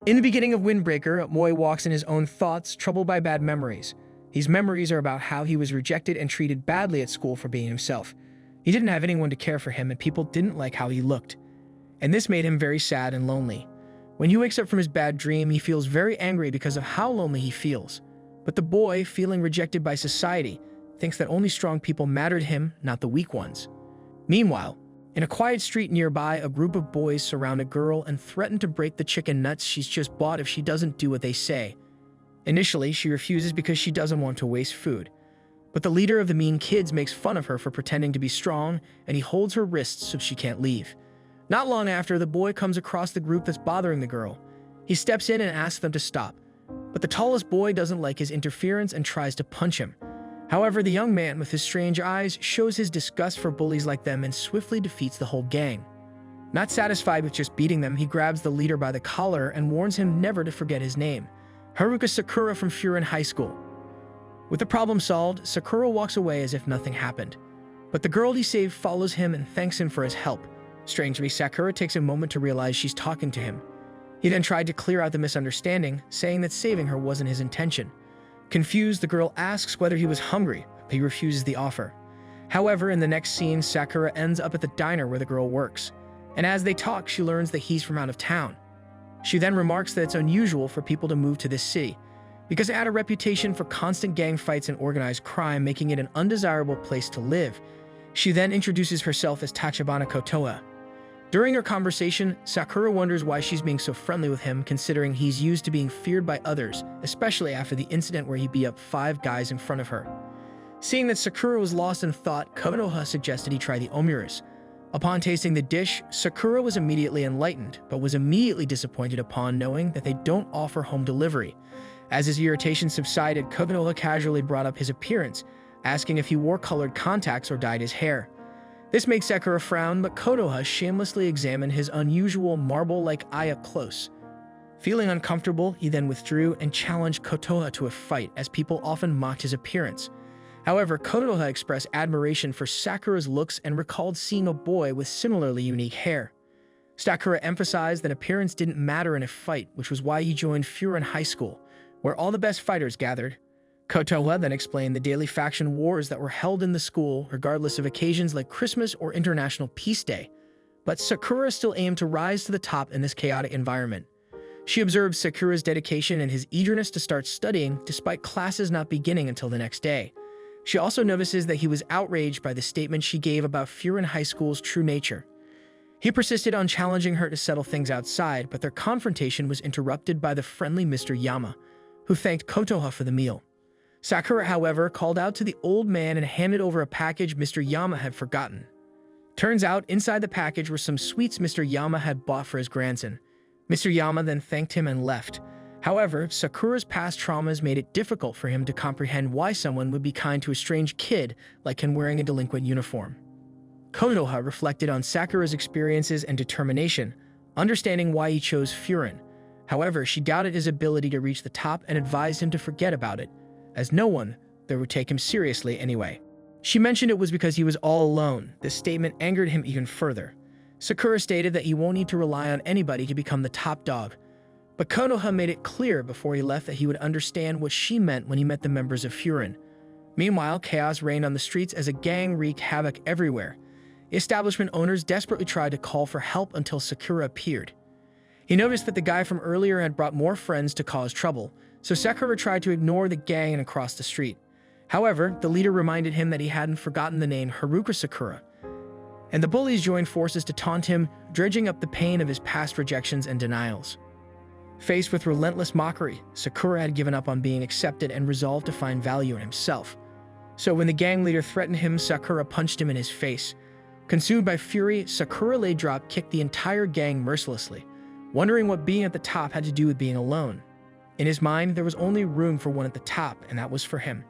In the beginning of Windbreaker, Moy walks in his own thoughts, troubled by bad memories. These memories are about how he was rejected and treated badly at school for being himself. He didn't have anyone to care for him, and people didn't like how he looked. And this made him very sad and lonely. When he wakes up from his bad dream, he feels very angry because of how lonely he feels. But the boy, feeling rejected by society, thinks that only strong people matter to him, not the weak ones. Meanwhile, in a quiet street nearby, a group of boys surround a girl and threaten to break the chicken nuts she's just bought if she doesn't do what they say. Initially, she refuses because she doesn't want to waste food. But the leader of the mean kids makes fun of her for pretending to be strong, and he holds her wrists so she can't leave. Not long after, the boy comes across the group that's bothering the girl. He steps in and asks them to stop. But the tallest boy doesn't like his interference and tries to punch him. However, the young man with his strange eyes shows his disgust for bullies like them and swiftly defeats the whole gang. Not satisfied with just beating them, he grabs the leader by the collar and warns him never to forget his name, Haruka Sakura from Furin High School. With the problem solved, Sakura walks away as if nothing happened. But the girl he saved follows him and thanks him for his help. Strangely, Sakura takes a moment to realize she's talking to him. He then tried to clear out the misunderstanding, saying that saving her wasn't his intention. Confused, the girl asks whether he was hungry, but he refuses the offer. However, in the next scene, Sakura ends up at the diner where the girl works. And as they talk, she learns that he's from out of town. She then remarks that it's unusual for people to move to this city, because it had a reputation for constant gang fights and organized crime, making it an undesirable place to live. She then introduces herself as Tachibana Kotoa. During her conversation, Sakura wonders why she's being so friendly with him, considering he's used to being feared by others, especially after the incident where he beat up 5 guys in front of her. Seeing that Sakura was lost in thought, Konoha suggested he try the omuris. Upon tasting the dish, Sakura was immediately enlightened, but was immediately disappointed upon knowing that they don't offer home delivery. As his irritation subsided, Konoha casually brought up his appearance, asking if he wore colored contacts or dyed his hair. This makes Sakura frown, but Konoha shamelessly examined his unusual marble-like eye up close. Feeling uncomfortable, he then withdrew and challenged Konoha to a fight, as people often mocked his appearance. However, Konoha expressed admiration for Sakura's looks and recalled seeing a boy with similarly unique hair. Sakura emphasized that appearance didn't matter in a fight, which was why he joined Furin High School, where all the best fighters gathered. Konoha then explained the daily faction wars that were held in the school, regardless of occasions like Christmas or International Peace Day. But Sakura still aimed to rise to the top in this chaotic environment. She observed Sakura's dedication and his eagerness to start studying, despite classes not beginning until the next day. She also notices that he was outraged by the statement she gave about Furin High School's true nature. He persisted on challenging her to settle things outside, but their confrontation was interrupted by the friendly Mr. Yama, who thanked Konoha for the meal. Sakura, however, called out to the old man and handed over a package Mr. Yama had forgotten. Turns out, inside the package were some sweets Mr. Yama had bought for his grandson. Mr. Yama then thanked him and left. However, Sakura's past traumas made it difficult for him to comprehend why someone would be kind to a strange kid like him wearing a delinquent uniform. Konoha reflected on Sakura's experiences and determination, understanding why he chose Furin. However, she doubted his ability to reach the top and advised him to forget about it, as no one there would take him seriously anyway. She mentioned it was because he was all alone. This statement angered him even further. Sakura stated that he won't need to rely on anybody to become the top dog, but Konoha made it clear before he left that he would understand what she meant when he met the members of Furin. Meanwhile, chaos reigned on the streets as a gang wreaked havoc everywhere. The establishment owners desperately tried to call for help until Sakura appeared. He noticed that the guy from earlier had brought more friends to cause trouble, so Sakura tried to ignore the gang and cross the street. However, the leader reminded him that he hadn't forgotten the name Haruka Sakura, and the bullies joined forces to taunt him, dredging up the pain of his past rejections and denials. Faced with relentless mockery, Sakura had given up on being accepted and resolved to find value in himself. So when the gang leader threatened him, Sakura punched him in his face. Consumed by fury, Sakura lay drop kicked the entire gang mercilessly, wondering what being at the top had to do with being alone. In his mind, there was only room for one at the top, and that was for him.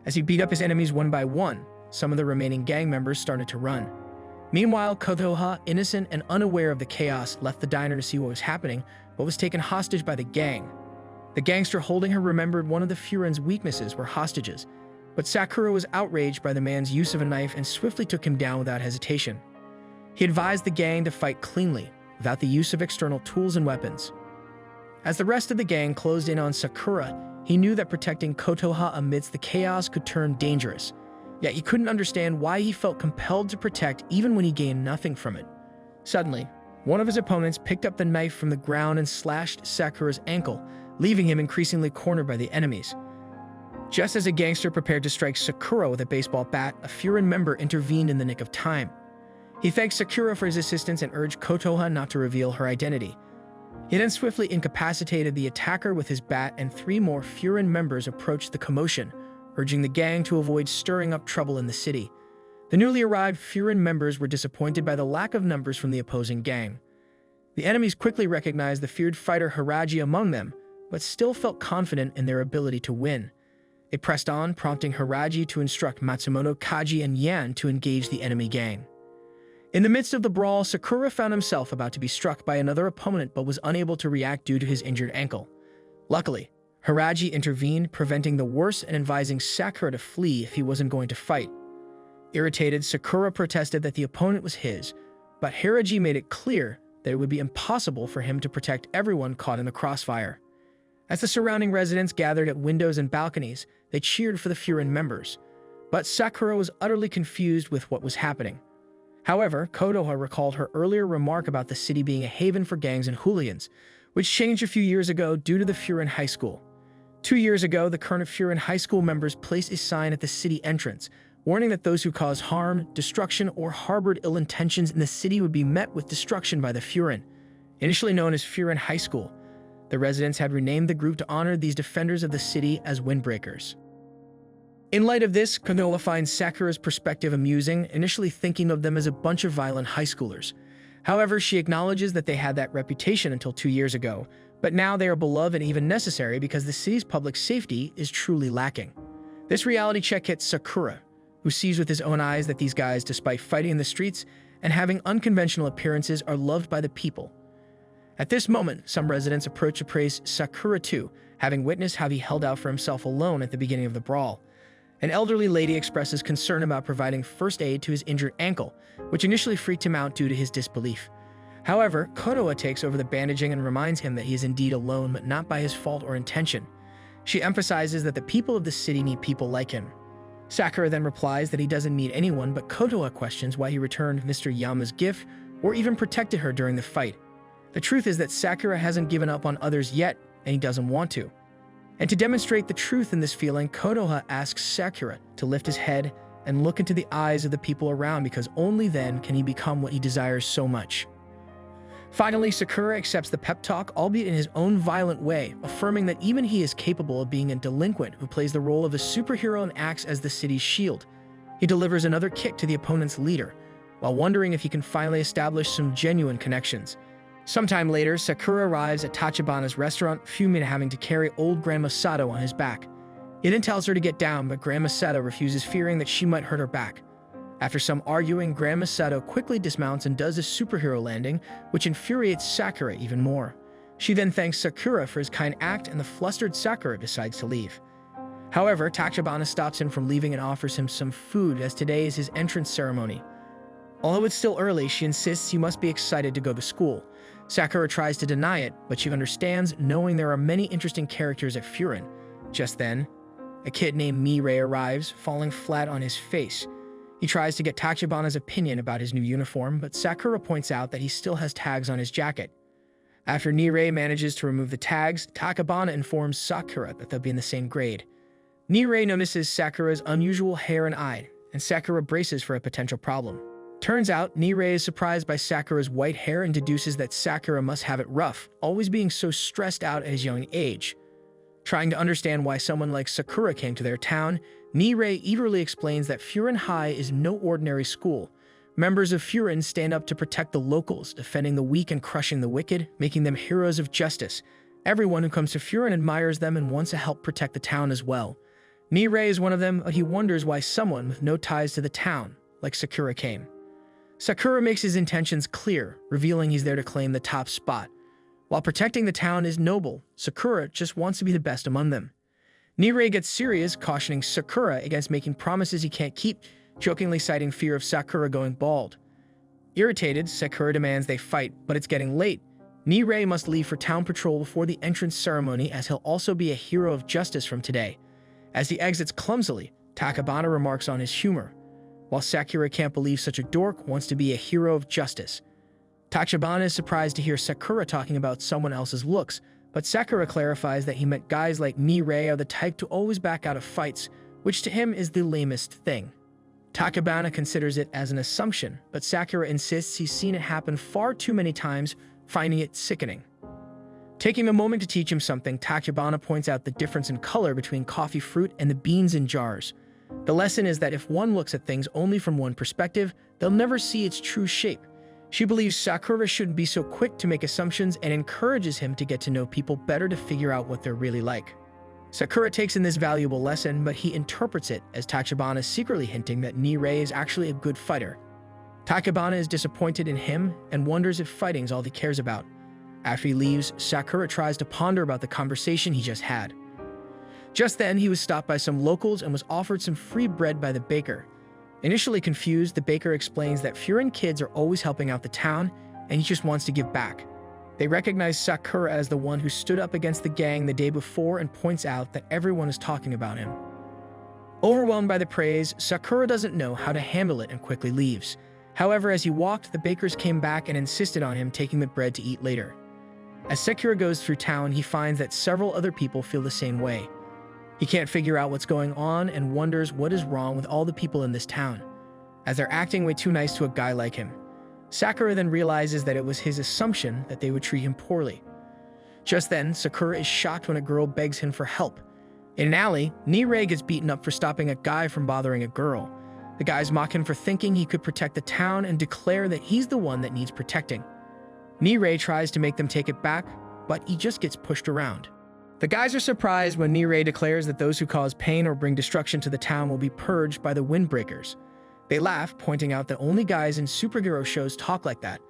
As he beat up his enemies one by one, some of the remaining gang members started to run. Meanwhile, Konoha, innocent and unaware of the chaos, left the diner to see what was happening, but was taken hostage by the gang. The gangster holding her remembered one of the Furin's weaknesses were hostages, but Sakura was outraged by the man's use of a knife and swiftly took him down without hesitation. He advised the gang to fight cleanly, without the use of external tools and weapons. As the rest of the gang closed in on Sakura, he knew that protecting Kotoha amidst the chaos could turn dangerous. Yet he couldn't understand why he felt compelled to protect even when he gained nothing from it. Suddenly, one of his opponents picked up the knife from the ground and slashed Sakura's ankle, leaving him increasingly cornered by the enemies. Just as a gangster prepared to strike Sakura with a baseball bat, a Furin member intervened in the nick of time. He thanked Sakura for his assistance and urged Kotoha not to reveal her identity. He then swiftly incapacitated the attacker with his bat, and 3 more Furin members approached the commotion, urging the gang to avoid stirring up trouble in the city. The newly arrived Furin members were disappointed by the lack of numbers from the opposing gang. The enemies quickly recognized the feared fighter Haraji among them, but still felt confident in their ability to win. They pressed on, prompting Haraji to instruct Matsumoto, Kaji, and Yan to engage the enemy gang. In the midst of the brawl, Sakura found himself about to be struck by another opponent but was unable to react due to his injured ankle. Luckily, Haraji intervened, preventing the worst and advising Sakura to flee if he wasn't going to fight. Irritated, Sakura protested that the opponent was his, but Haraji made it clear that it would be impossible for him to protect everyone caught in the crossfire. As the surrounding residents gathered at windows and balconies, they cheered for the Furin members, but Sakura was utterly confused with what was happening. However, Kotoha recalled her earlier remark about the city being a haven for gangs and hooligans, which changed a few years ago due to the Furin High School. 2 years ago, the current Furin High School members placed a sign at the city entrance, warning that those who caused harm, destruction, or harbored ill intentions in the city would be met with destruction by the Furin. Initially known as Furin High School, the residents had renamed the group to honor these defenders of the city as windbreakers. In light of this, Konoha finds Sakura's perspective amusing, initially thinking of them as a bunch of violent high schoolers. However, she acknowledges that they had that reputation until 2 years ago, but now they are beloved and even necessary because the city's public safety is truly lacking. This reality check hits Sakura, who sees with his own eyes that these guys, despite fighting in the streets and having unconventional appearances, are loved by the people. At this moment, some residents approach to praise Sakura too, having witnessed how he held out for himself alone at the beginning of the brawl. An elderly lady expresses concern about providing first aid to his injured ankle, which initially freaked him out due to his disbelief. However, Kotoha takes over the bandaging and reminds him that he is indeed alone, but not by his fault or intention. She emphasizes that the people of the city need people like him. Sakura then replies that he doesn't need anyone, but Kotoha questions why he returned Mr. Yama's gift or even protected her during the fight. The truth is that Sakura hasn't given up on others yet, and he doesn't want to. And to demonstrate the truth in this feeling, Kotoha asks Sakura to lift his head and look into the eyes of the people around, because only then can he become what he desires so much. Finally, Sakura accepts the pep talk, albeit in his own violent way, affirming that even he is capable of being a delinquent who plays the role of a superhero and acts as the city's shield. He delivers another kick to the opponent's leader, while wondering if he can finally establish some genuine connections. Sometime later, Sakura arrives at Tachibana's restaurant, fuming at having to carry old Grandma Sato on his back. He then tells her to get down, but Grandma Sato refuses, fearing that she might hurt her back. After some arguing, Grandma Sato quickly dismounts and does a superhero landing, which infuriates Sakura even more. She then thanks Sakura for his kind act, and the flustered Sakura decides to leave. However, Tachibana stops him from leaving and offers him some food, as today is his entrance ceremony. Although it's still early, she insists he must be excited to go to school. Sakura tries to deny it, but she understands, knowing there are many interesting characters at Furin. Just then, a kid named Mirei arrives, falling flat on his face. He tries to get Tachibana's opinion about his new uniform, but Sakura points out that he still has tags on his jacket. After Mirei manages to remove the tags, Tachibana informs Sakura that they'll be in the same grade. Mirei notices Sakura's unusual hair and eye, and Sakura braces for a potential problem. Turns out, Mirei is surprised by Sakura's white hair and deduces that Sakura must have it rough, always being so stressed out at his young age. Trying to understand why someone like Sakura came to their town, Mirei eagerly explains that Furin High is no ordinary school. Members of Furin stand up to protect the locals, defending the weak and crushing the wicked, making them heroes of justice. Everyone who comes to Furin admires them and wants to help protect the town as well. Mirei is one of them, but he wonders why someone with no ties to the town, like Sakura, came. Sakura makes his intentions clear, revealing he's there to claim the top spot. While protecting the town is noble, Sakura just wants to be the best among them. Mirei gets serious, cautioning Sakura against making promises he can't keep, jokingly citing fear of Sakura going bald. Irritated, Sakura demands they fight, but it's getting late. Nirei must leave for town patrol before the entrance ceremony, as he'll also be a hero of justice from today. As he exits clumsily, Tachibana remarks on his humor. While Sakura can't believe such a dork wants to be a hero of justice. Tachibana is surprised to hear Sakura talking about someone else's looks, but Sakura clarifies that he meant guys like Nirei are the type to always back out of fights, which to him is the lamest thing. Tachibana considers it as an assumption, but Sakura insists he's seen it happen far too many times, finding it sickening. Taking a moment to teach him something, Tachibana points out the difference in color between coffee fruit and the beans in jars. The lesson is that if one looks at things only from one perspective, they'll never see its true shape. She believes Sakura shouldn't be so quick to make assumptions and encourages him to get to know people better to figure out what they're really like. Sakura takes in this valuable lesson, but he interprets it as Tachibana secretly hinting that Nirei is actually a good fighter. Tachibana is disappointed in him and wonders if fighting's all he cares about. After he leaves, Sakura tries to ponder about the conversation he just had. Just then, he was stopped by some locals and was offered some free bread by the baker. Initially confused, the baker explains that Furin kids are always helping out the town, and he just wants to give back. They recognize Sakura as the one who stood up against the gang the day before and points out that everyone is talking about him. Overwhelmed by the praise, Sakura doesn't know how to handle it and quickly leaves. However, as he walked, the bakers came back and insisted on him taking the bread to eat later. As Sakura goes through town, he finds that several other people feel the same way. He can't figure out what's going on and wonders what is wrong with all the people in this town, as they're acting way too nice to a guy like him. Sakura then realizes that it was his assumption that they would treat him poorly. Just then, Sakura is shocked when a girl begs him for help. In an alley, Nirei gets beaten up for stopping a guy from bothering a girl. The guys mock him for thinking he could protect the town and declare that he's the one that needs protecting. Nirei tries to make them take it back, but he just gets pushed around. The guys are surprised when Nirei declares that those who cause pain or bring destruction to the town will be purged by the Windbreakers. They laugh, pointing out that only guys in superhero shows talk like that.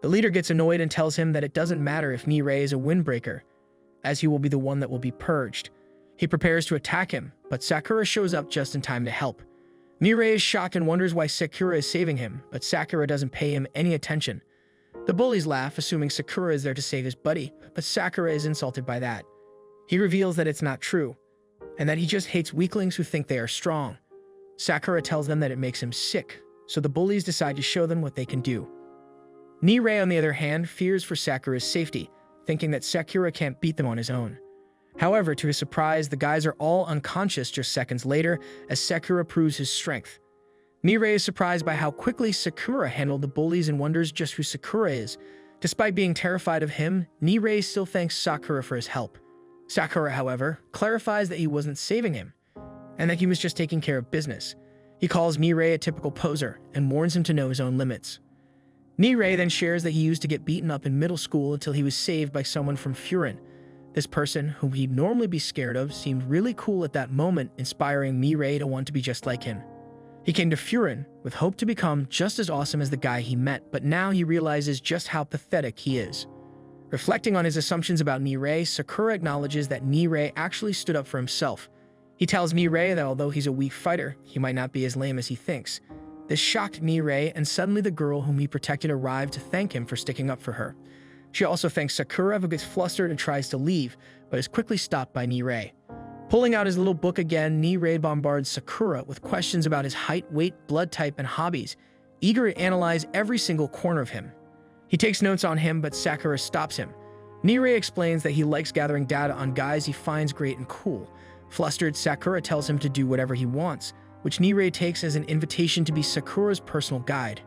The leader gets annoyed and tells him that it doesn't matter if Nirei is a Windbreaker, as he will be the one that will be purged. He prepares to attack him, but Sakura shows up just in time to help. Nirei is shocked and wonders why Sakura is saving him, but Sakura doesn't pay him any attention. The bullies laugh, assuming Sakura is there to save his buddy, but Sakura is insulted by that. He reveals that it's not true, and that he just hates weaklings who think they are strong. Sakura tells them that it makes him sick, so the bullies decide to show them what they can do. Nirei, on the other hand, fears for Sakura's safety, thinking that Sakura can't beat them on his own. However, to his surprise, the guys are all unconscious just seconds later as Sakura proves his strength. Nirei is surprised by how quickly Sakura handled the bullies and wonders just who Sakura is. Despite being terrified of him, Nirei still thanks Sakura for his help. Sakura, however, clarifies that he wasn't saving him, and that he was just taking care of business. He calls Nirei a typical poser and warns him to know his own limits. Nirei then shares that he used to get beaten up in middle school until he was saved by someone from Furin. This person, whom he'd normally be scared of, seemed really cool at that moment, inspiring Nirei to want to be just like him. He came to Furin with hope to become just as awesome as the guy he met, but now he realizes just how pathetic he is. Reflecting on his assumptions about Nirei, Sakura acknowledges that Nirei actually stood up for himself. He tells Nirei that although he's a weak fighter, he might not be as lame as he thinks. This shocked Nirei, and suddenly the girl whom he protected arrived to thank him for sticking up for her. She also thanks Sakura, who gets flustered and tries to leave, but is quickly stopped by Nirei. Pulling out his little book again, Nirei bombards Sakura with questions about his height, weight, blood type, and hobbies, eager to analyze every single corner of him. He takes notes on him, but Sakura stops him. Nirei explains that he likes gathering data on guys he finds great and cool. Flustered, Sakura tells him to do whatever he wants, which Nirei takes as an invitation to be Sakura's personal guide.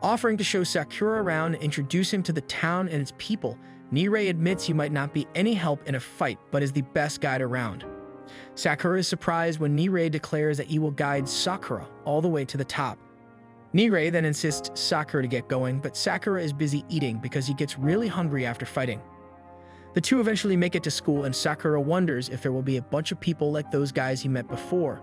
Offering to show Sakura around and introduce him to the town and its people, Nirei admits he might not be any help in a fight, but is the best guide around. Sakura is surprised when Nirei declares that he will guide Sakura all the way to the top. Nirei then insists Sakura to get going, but Sakura is busy eating because he gets really hungry after fighting. The two eventually make it to school, and Sakura wonders if there will be a bunch of people like those guys he met before.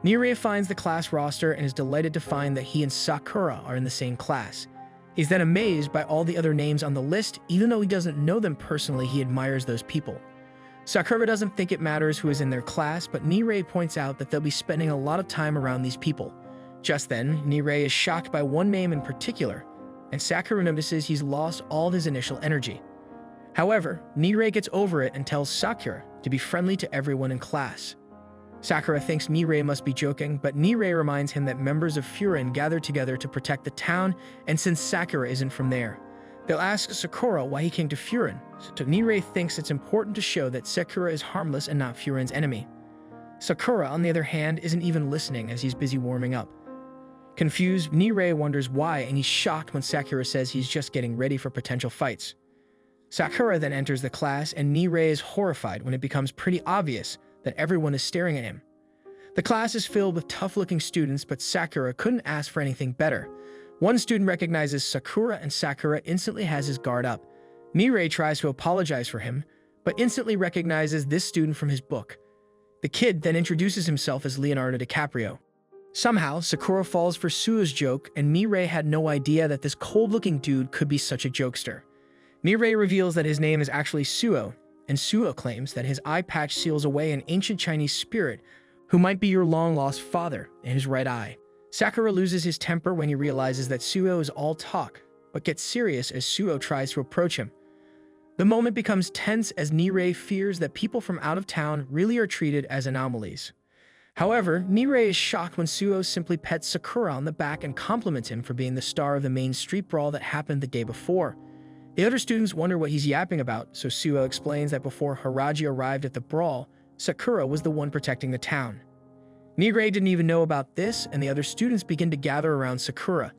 Nirei finds the class roster and is delighted to find that he and Sakura are in the same class. He's then amazed by all the other names on the list. Even though he doesn't know them personally, he admires those people. Sakura doesn't think it matters who is in their class, but Nirei points out that they'll be spending a lot of time around these people. Just then, Nirei is shocked by one name in particular, and Sakura notices he's lost all his initial energy. However, Nirei gets over it and tells Sakura to be friendly to everyone in class. Sakura thinks Nirei must be joking, but Nirei reminds him that members of Furin gathered together to protect the town, and since Sakura isn't from there, they'll ask Sakura why he came to Furin, so Nirei thinks it's important to show that Sakura is harmless and not Furin's enemy. Sakura, on the other hand, isn't even listening as he's busy warming up. Confused, Nirei wonders why, and he's shocked when Sakura says he's just getting ready for potential fights. Sakura then enters the class, and Nirei is horrified when it becomes pretty obvious that everyone is staring at him. The class is filled with tough-looking students, but Sakura couldn't ask for anything better. One student recognizes Sakura, and Sakura instantly has his guard up. Nirei tries to apologize for him, but instantly recognizes this student from his book. The kid then introduces himself as Leonardo DiCaprio. Somehow, Sakura falls for Suo's joke, and Nirei had no idea that this cold-looking dude could be such a jokester. Nirei reveals that his name is actually Suo, and Suo claims that his eye patch seals away an ancient Chinese spirit who might be your long-lost father in his right eye. Sakura loses his temper when he realizes that Suo is all talk, but gets serious as Suo tries to approach him. The moment becomes tense as Nirei fears that people from out of town really are treated as anomalies. However, Nirei is shocked when Suo simply pets Sakura on the back and compliments him for being the star of the main street brawl that happened the day before. The other students wonder what he's yapping about, so Suo explains that before Haraji arrived at the brawl, Sakura was the one protecting the town. Nirei didn't even know about this, and the other students begin to gather around Sakura.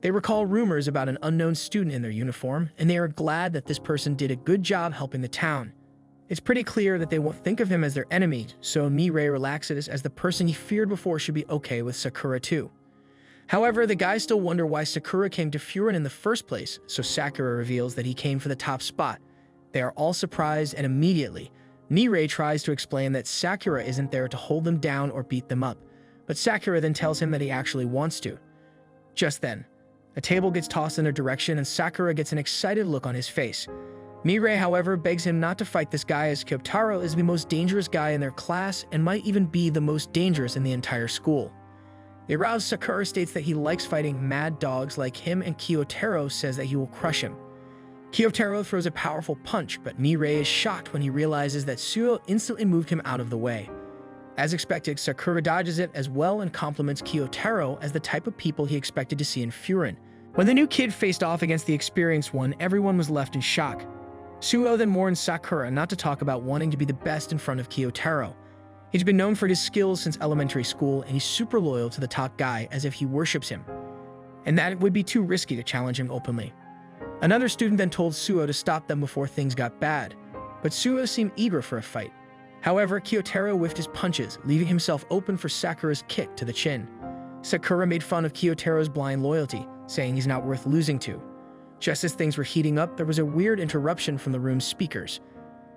They recall rumors about an unknown student in their uniform, and they are glad that this person did a good job helping the town. It's pretty clear that they won't think of him as their enemy, so Nirei relaxes as the person he feared before should be okay with Sakura too. However, the guys still wonder why Sakura came to Furin in the first place, so Sakura reveals that he came for the top spot. They are all surprised, and immediately, Nirei tries to explain that Sakura isn't there to hold them down or beat them up, but Sakura then tells him that he actually wants to. Just then, a table gets tossed in their direction, and Sakura gets an excited look on his face. Nirei, however, begs him not to fight this guy as Kyotaro is the most dangerous guy in their class and might even be the most dangerous in the entire school. The aroused Sakura states that he likes fighting mad dogs like him, and Kyotaro says that he will crush him. Kyotaro throws a powerful punch, but Nirei is shocked when he realizes that Suo instantly moved him out of the way. As expected, Sakura dodges it as well and compliments Kyotaro as the type of people he expected to see in Furin. When the new kid faced off against the experienced one, everyone was left in shock. Suo then warns Sakura not to talk about wanting to be the best in front of Kyotaro. He's been known for his skills since elementary school, and he's super loyal to the top guy as if he worships him, and that it would be too risky to challenge him openly. Another student then told Suo to stop them before things got bad, but Suo seemed eager for a fight. However, Kyotaro whiffed his punches, leaving himself open for Sakura's kick to the chin. Sakura made fun of Kyotaro's blind loyalty, saying he's not worth losing to. Just as things were heating up, there was a weird interruption from the room's speakers.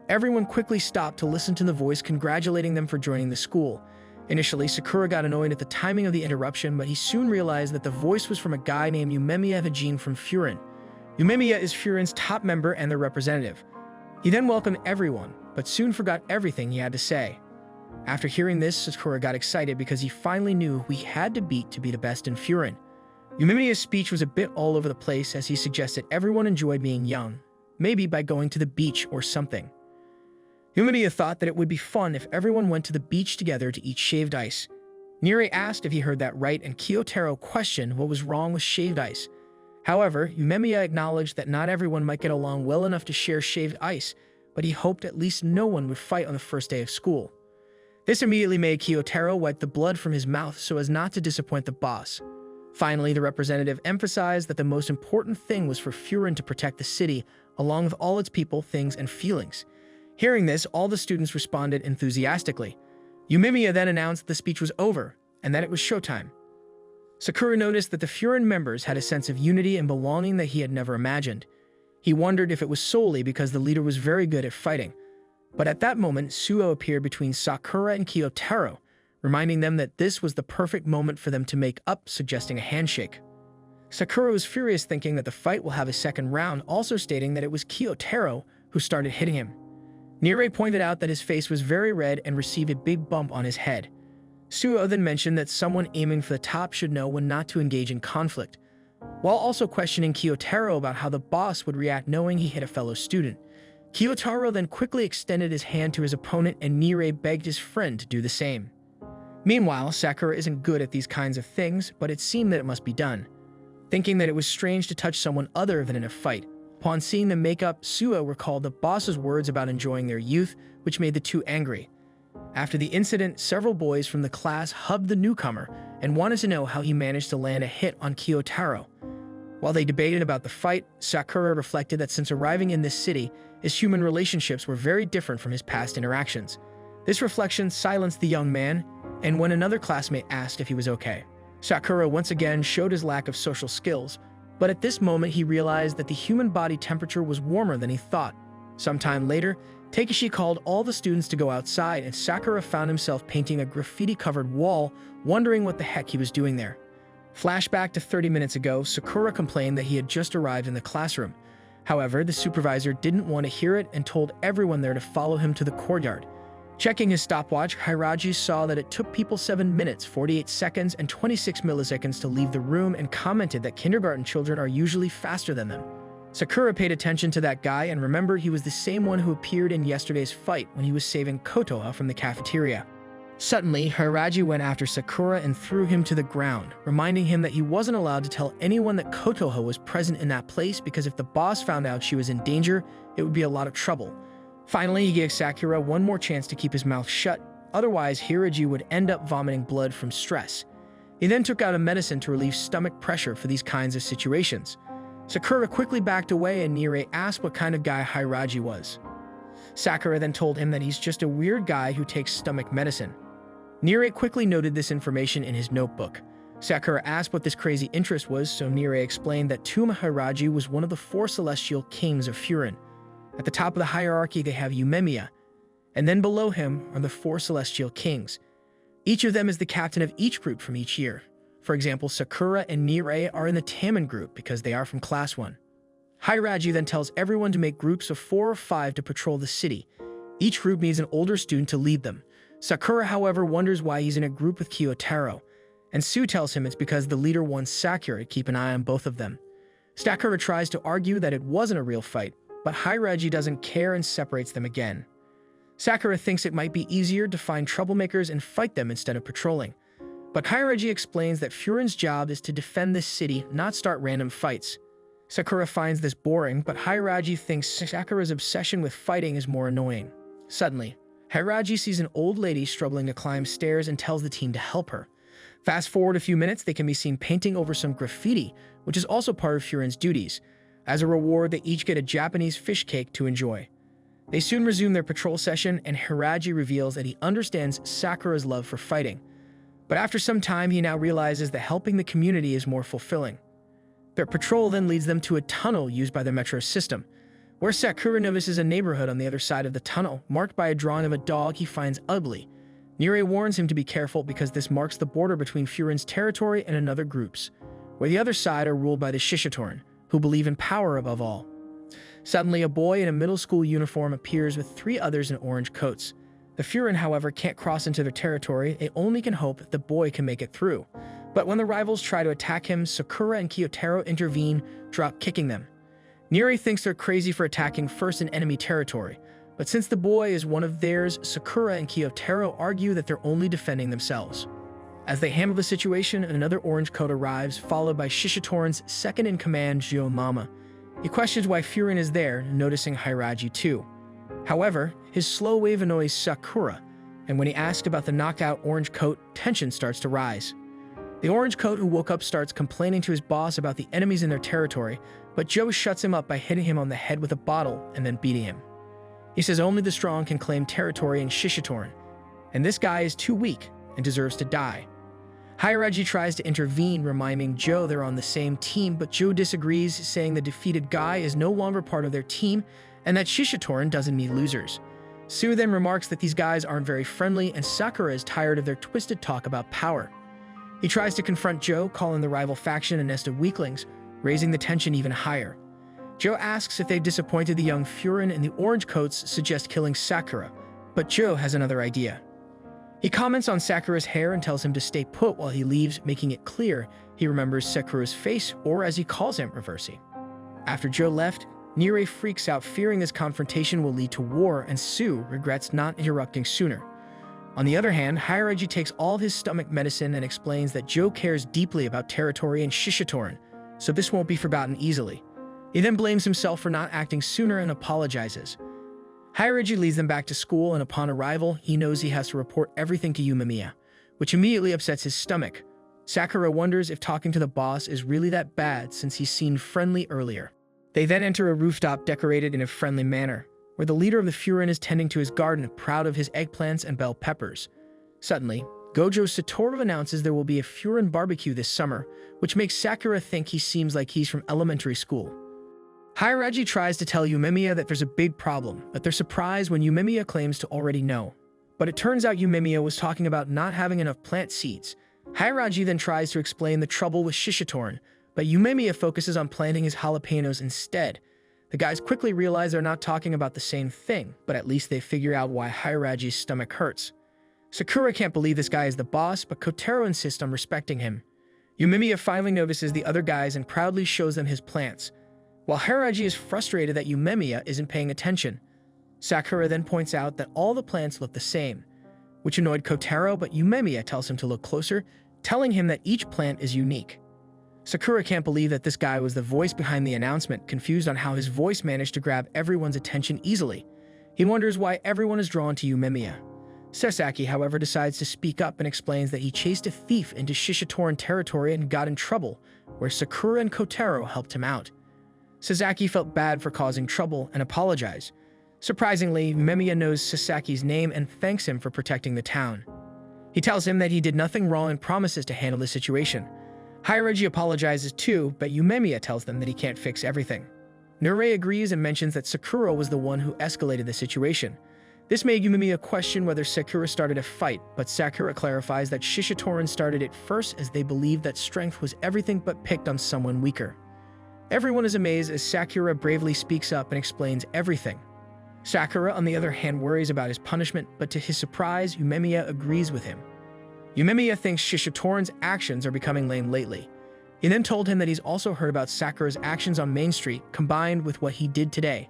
Everyone quickly stopped to listen to the voice congratulating them for joining the school. Initially, Sakura got annoyed at the timing of the interruption, but he soon realized that the voice was from a guy named Umemiya Hajin from Furin. Umemiya is Furin's top member and their representative. He then welcomed everyone, but soon forgot everything he had to say. After hearing this, Sakura got excited because he finally knew who he had to beat to be the best in Furin. Umemiya's speech was a bit all over the place as he suggested everyone enjoy being young, maybe by going to the beach or something. Umemiya thought that it would be fun if everyone went to the beach together to eat shaved ice. Nirei asked if he heard that right, and Kyotaro questioned what was wrong with shaved ice. However, Umemiya acknowledged that not everyone might get along well enough to share shaved ice, but he hoped at least no one would fight on the first day of school. This immediately made Kyotaro wipe the blood from his mouth so as not to disappoint the boss. Finally, the representative emphasized that the most important thing was for Furin to protect the city, along with all its people, things, and feelings. Hearing this, all the students responded enthusiastically. Umemiya then announced the speech was over, and that it was showtime. Sakura noticed that the Furin members had a sense of unity and belonging that he had never imagined. He wondered if it was solely because the leader was very good at fighting. But at that moment, Suo appeared between Sakura and Kyotaro, reminding them that this was the perfect moment for them to make up, suggesting a handshake. Sakura was furious, thinking that the fight will have a second round, also stating that it was Kyotaro who started hitting him. Nirei pointed out that his face was very red and received a big bump on his head. Suo then mentioned that someone aiming for the top should know when not to engage in conflict, while also questioning Kyotaro about how the boss would react knowing he hit a fellow student. Kiyotaro then quickly extended his hand to his opponent and Nirei begged his friend to do the same. Meanwhile, Sakura isn't good at these kinds of things, but it seemed that it must be done. Thinking that it was strange to touch someone other than in a fight, upon seeing them make up, Suo recalled the boss's words about enjoying their youth, which made the two angry. After the incident, several boys from the class hugged the newcomer and wanted to know how he managed to land a hit on Kiyotaro. While they debated about the fight, Sakura reflected that since arriving in this city, his human relationships were very different from his past interactions. This reflection silenced the young man, and when another classmate asked if he was okay, Sakura once again showed his lack of social skills, but at this moment he realized that the human body temperature was warmer than he thought. Sometime later, Takeshi called all the students to go outside and Sakura found himself painting a graffiti-covered wall, wondering what the heck he was doing there. Flashback to 30 minutes ago, Sakura complained that he had just arrived in the classroom. However, the supervisor didn't want to hear it and told everyone there to follow him to the courtyard. Checking his stopwatch, Hiraji saw that it took people 7 minutes, 48 seconds, and 26 milliseconds to leave the room and commented that kindergarten children are usually faster than them. Sakura paid attention to that guy and remembered he was the same one who appeared in yesterday's fight when he was saving Kotoha from the cafeteria. Suddenly, Hiraji went after Sakura and threw him to the ground, reminding him that he wasn't allowed to tell anyone that Kotoha was present in that place because if the boss found out she was in danger, it would be a lot of trouble. Finally, he gave Sakura one more chance to keep his mouth shut, otherwise Hiraji would end up vomiting blood from stress. He then took out a medicine to relieve stomach pressure for these kinds of situations. Sakura quickly backed away and Nirei asked what kind of guy Hiraji was. Sakura then told him that he's just a weird guy who takes stomach medicine. Nirei quickly noted this information in his notebook. Sakura asked what this crazy interest was, so Nirei explained that Tuma Hiraji was one of the 4 celestial kings of Furin. At the top of the hierarchy, they have Umemiya, and then below him are the 4 celestial kings. Each of them is the captain of each group from each year. For example, Sakura and Nirei are in the Taman group because they are from Class 1. Hiraji then tells everyone to make groups of 4 or 5 to patrol the city. Each group needs an older student to lead them. Sakura, however, wonders why he's in a group with Kiyotaro, and Sue tells him it's because the leader wants Sakura to keep an eye on both of them. Sakura tries to argue that it wasn't a real fight, but Hiraji doesn't care and separates them again. Sakura thinks it might be easier to find troublemakers and fight them instead of patrolling. But Hiraji explains that Furin's job is to defend this city, not start random fights. Sakura finds this boring, but Hiraji thinks Sakura's obsession with fighting is more annoying. Suddenly, Hiraji sees an old lady struggling to climb stairs and tells the team to help her. Fast forward a few minutes, they can be seen painting over some graffiti, which is also part of Furin's duties. As a reward, they each get a Japanese fish cake to enjoy. They soon resume their patrol session, and Hiraji reveals that he understands Sakura's love for fighting. But after some time, he now realizes that helping the community is more fulfilling. Their patrol then leads them to a tunnel used by the metro system, where Sakura notices a neighborhood on the other side of the tunnel, marked by a drawing of a dog he finds ugly. Nirei warns him to be careful because this marks the border between Furin's territory and another group's, where the other side are ruled by the Shishitoran, who believe in power above all. Suddenly, a boy in a middle school uniform appears with 3 others in orange coats. The Furin, however, can't cross into their territory. They only can hope the boy can make it through. But when the rivals try to attack him, Sakura and Kiyotaro intervene, drop kicking them. Nirei thinks they're crazy for attacking first in enemy territory, but since the boy is one of theirs, Sakura and Kiyotaro argue that they're only defending themselves. As they handle the situation, another orange coat arrives, followed by Shishitoran's second-in-command, Jio Mama. He questions why Furin is there, noticing Hiraji too. However, his slow wave annoys Sakura, and when he asks about the knockout orange coat, tension starts to rise. The orange coat who woke up starts complaining to his boss about the enemies in their territory, but Joe shuts him up by hitting him on the head with a bottle and then beating him. He says only the strong can claim territory in Shishitoran, and this guy is too weak and deserves to die. Hiraji tries to intervene, reminding Joe they're on the same team, but Joe disagrees, saying the defeated guy is no longer part of their team and that Shishitoran doesn't need losers. Sue then remarks that these guys aren't very friendly and Sakura is tired of their twisted talk about power. He tries to confront Joe, calling the rival faction a nest of weaklings, raising the tension even higher. Joe asks if they've disappointed the young Furin, and the orange coats suggest killing Sakura, but Joe has another idea. He comments on Sakura's hair and tells him to stay put while he leaves, making it clear he remembers Sakura's face, or as he calls him, Reversi. After Joe left, Nire freaks out, fearing this confrontation will lead to war, and Sue regrets not interrupting sooner. On the other hand, Hiraji takes all his stomach medicine and explains that Joe cares deeply about territory and Shishitoran, so this won't be forgotten easily. He then blames himself for not acting sooner and apologizes. Hiraji leads them back to school, and upon arrival, he knows he has to report everything to Yumemiya, which immediately upsets his stomach. Sakura wonders if talking to the boss is really that bad since he's seemed friendly earlier. They then enter a rooftop decorated in a friendly manner, where the leader of the Furin is tending to his garden, proud of his eggplants and bell peppers. Suddenly, Gojo Satoru announces there will be a Furin barbecue this summer, which makes Sakura think he seems like he's from elementary school. Hiraji tries to tell Yumemiya that there's a big problem, but they're surprised when Yumemiya claims to already know. But it turns out Yumemiya was talking about not having enough plant seeds. Hiraji then tries to explain the trouble with Shishitoran, but Yumemiya focuses on planting his jalapenos instead. The guys quickly realize they're not talking about the same thing, but at least they figure out why Hiraji's stomach hurts. Sakura can't believe this guy is the boss, but Kotaro insists on respecting him. Yumemiya finally notices the other guys and proudly shows them his plants, while Hiraji is frustrated that Yumemiya isn't paying attention. Sakura then points out that all the plants look the same, which annoyed Kotaro, but Yumemiya tells him to look closer, telling him that each plant is unique. Sakura can't believe that this guy was the voice behind the announcement, confused on how his voice managed to grab everyone's attention easily. He wonders why everyone is drawn to Yumemiya. Sasaki, however, decides to speak up and explains that he chased a thief into Shishitoran territory and got in trouble, where Sakura and Kotaro helped him out. Sasaki felt bad for causing trouble and apologized. Surprisingly, Yumemiya knows Sasaki's name and thanks him for protecting the town. He tells him that he did nothing wrong and promises to handle the situation. Hiraji apologizes too, but Yumemiya tells them that he can't fix everything. Nure agrees and mentions that Sakura was the one who escalated the situation. This made Yumemiya question whether Sakura started a fight, but Sakura clarifies that Shishitoran started it first, as they believed that strength was everything but picked on someone weaker. Everyone is amazed as Sakura bravely speaks up and explains everything. Sakura, on the other hand, worries about his punishment, but to his surprise, Yumemiya agrees with him. Yumemiya thinks Shishitoran's actions are becoming lame lately. He then told him that he's also heard about Sakura's actions on Main Street, combined with what he did today.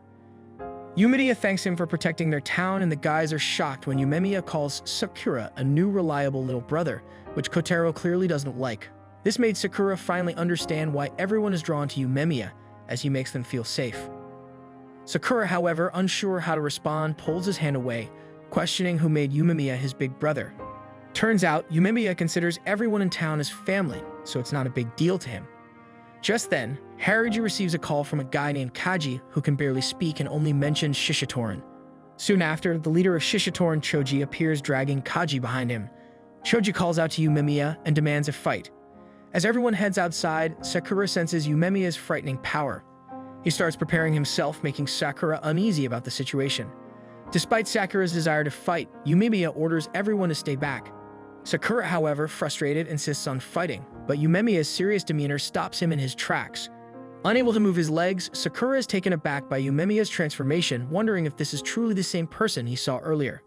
Yumemiya thanks him for protecting their town, and the guys are shocked when Yumemiya calls Sakura a new reliable little brother, which Kotaro clearly doesn't like. This made Sakura finally understand why everyone is drawn to Yumemiya, as he makes them feel safe. Sakura, however, unsure how to respond, pulls his hand away, questioning who made Yumemiya his big brother. Turns out, Yumemiya considers everyone in town as family, so it's not a big deal to him. Just then, Hiraji receives a call from a guy named Kaji who can barely speak and only mentions Shishitoran. Soon after, the leader of Shishitoran, Choji, appears dragging Kaji behind him. Choji calls out to Yumemiya and demands a fight. As everyone heads outside, Sakura senses Yumemiya's frightening power. He starts preparing himself, making Sakura uneasy about the situation. Despite Sakura's desire to fight, Yumemiya orders everyone to stay back. Sakura, however, frustrated, insists on fighting, but Yumemiya's serious demeanor stops him in his tracks. Unable to move his legs, Sakura is taken aback by Yumemiya's transformation, wondering if this is truly the same person he saw earlier.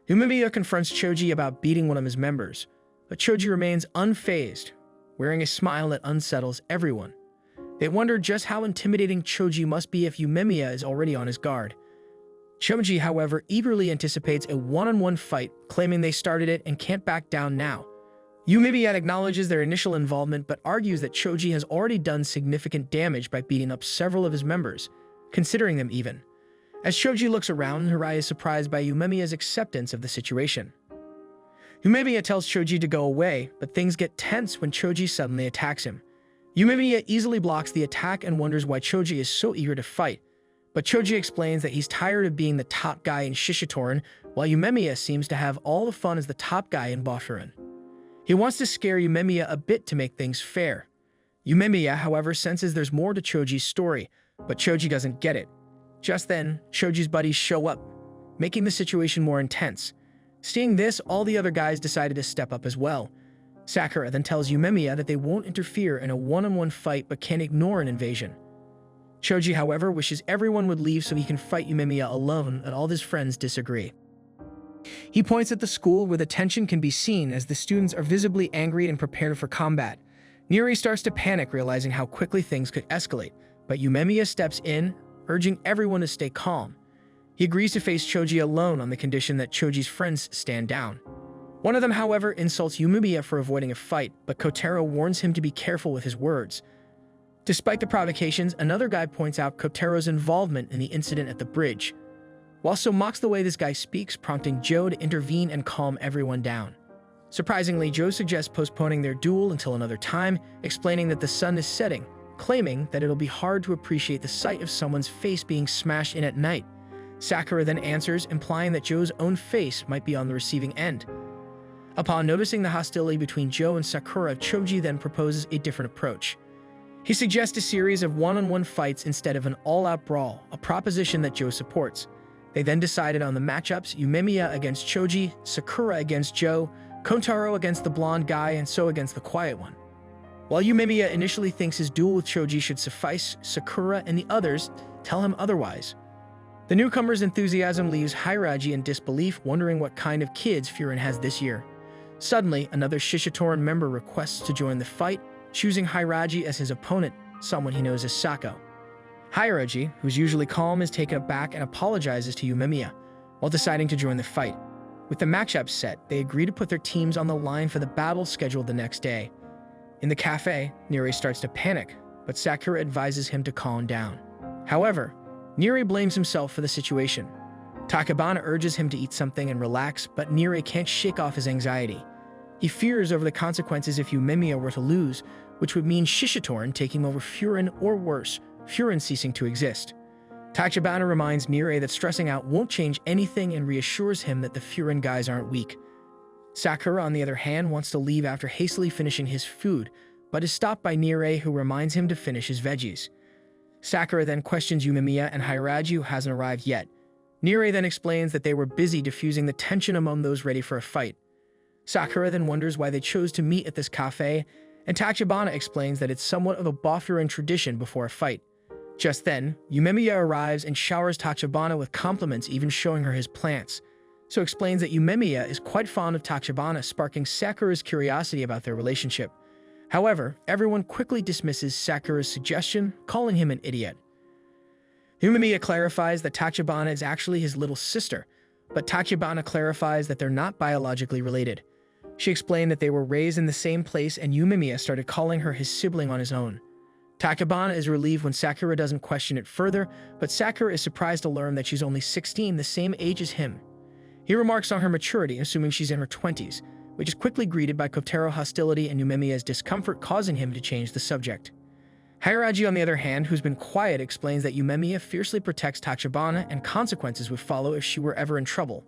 Yumemiya confronts Choji about beating one of his members, but Choji remains unfazed, wearing a smile that unsettles everyone. They wonder just how intimidating Choji must be if Yumemiya is already on his guard. Choji, however, eagerly anticipates a one-on-one fight, claiming they started it and can't back down now. Yumemiya acknowledges their initial involvement but argues that Choji has already done significant damage by beating up several of his members, considering them even. As Choji looks around, Hirai is surprised by Yumemiya's acceptance of the situation. Yumemiya tells Choji to go away, but things get tense when Choji suddenly attacks him. Yumemiya easily blocks the attack and wonders why Choji is so eager to fight, but Choji explains that he's tired of being the top guy in Shishitoran, while Yumemiya seems to have all the fun as the top guy in Bofurin. He wants to scare Yumemiya a bit to make things fair. Yumemiya, however, senses there's more to Choji's story, but Choji doesn't get it. Just then, Choji's buddies show up, making the situation more intense. Seeing this, all the other guys decided to step up as well. Sakura then tells Yumemiya that they won't interfere in a one-on-one fight but can ignore an invasion. Choji, however, wishes everyone would leave so he can fight Yumemiya alone, and all his friends disagree. He points at the school where the tension can be seen as the students are visibly angry and prepared for combat. Niri starts to panic, realizing how quickly things could escalate, but Yumemiya steps in, urging everyone to stay calm. He agrees to face Choji alone on the condition that Choji's friends stand down. One of them, however, insults Yumemiya for avoiding a fight, but Kotaro warns him to be careful with his words. Despite the provocations, another guy points out Kotaro's involvement in the incident at the bridge. Walso mocks the way this guy speaks, prompting Joe to intervene and calm everyone down. Surprisingly, Joe suggests postponing their duel until another time, explaining that the sun is setting, claiming that it'll be hard to appreciate the sight of someone's face being smashed in at night. Sakura then answers, implying that Joe's own face might be on the receiving end. Upon noticing the hostility between Joe and Sakura, Choji then proposes a different approach. He suggests a series of one-on-one fights instead of an all-out brawl, a proposition that Joe supports. They then decided on the matchups: Yumemiya against Choji, Sakura against Joe, Kotaro against the blonde guy, and So against the quiet one. While Yumemiya initially thinks his duel with Choji should suffice, Sakura and the others tell him otherwise. The newcomer's enthusiasm leaves Hiraji in disbelief, wondering what kind of kids Furin has this year. Suddenly, another Shishitoran member requests to join the fight, choosing Hiraji as his opponent, someone he knows as Sako. Hiraji, who's usually calm, is taken aback and apologizes to Yumemiya, while deciding to join the fight. With the matchup set, they agree to put their teams on the line for the battle scheduled the next day. In the cafe, Niri starts to panic, but Sakura advises him to calm down. However, Niri blames himself for the situation. Takebana urges him to eat something and relax, but Niri can't shake off his anxiety. He fears over the consequences if Yumemiya were to lose, which would mean Shishitoran taking over Furin, or worse, Furin ceasing to exist. Tachibana reminds Niri that stressing out won't change anything and reassures him that the Furin guys aren't weak. Sakura, on the other hand, wants to leave after hastily finishing his food, but is stopped by Niri, who reminds him to finish his veggies. Sakura then questions Yumemiya and Hiraji, who hasn't arrived yet. Niri then explains that they were busy diffusing the tension among those ready for a fight. Sakura then wonders why they chose to meet at this cafe, and Tachibana explains that it's somewhat of a Bofurin tradition before a fight. Just then, Yumemiya arrives and showers Tachibana with compliments, even showing her his plants. So explains that Yumemiya is quite fond of Tachibana, sparking Sakura's curiosity about their relationship. However, everyone quickly dismisses Sakura's suggestion, calling him an idiot. Yumemiya clarifies that Tachibana is actually his little sister, but Tachibana clarifies that they're not biologically related. She explained that they were raised in the same place, and Yumemiya started calling her his sibling on his own. Takebana is relieved when Sakura doesn't question it further, but Sakura is surprised to learn that she's only 16, the same age as him. He remarks on her maturity, assuming she's in her 20s, which is quickly greeted by Kotaro's hostility and Yumemiya's discomfort, causing him to change the subject. Hiraji, on the other hand, who's been quiet, explains that Yumemiya fiercely protects Tachibana and consequences would follow if she were ever in trouble.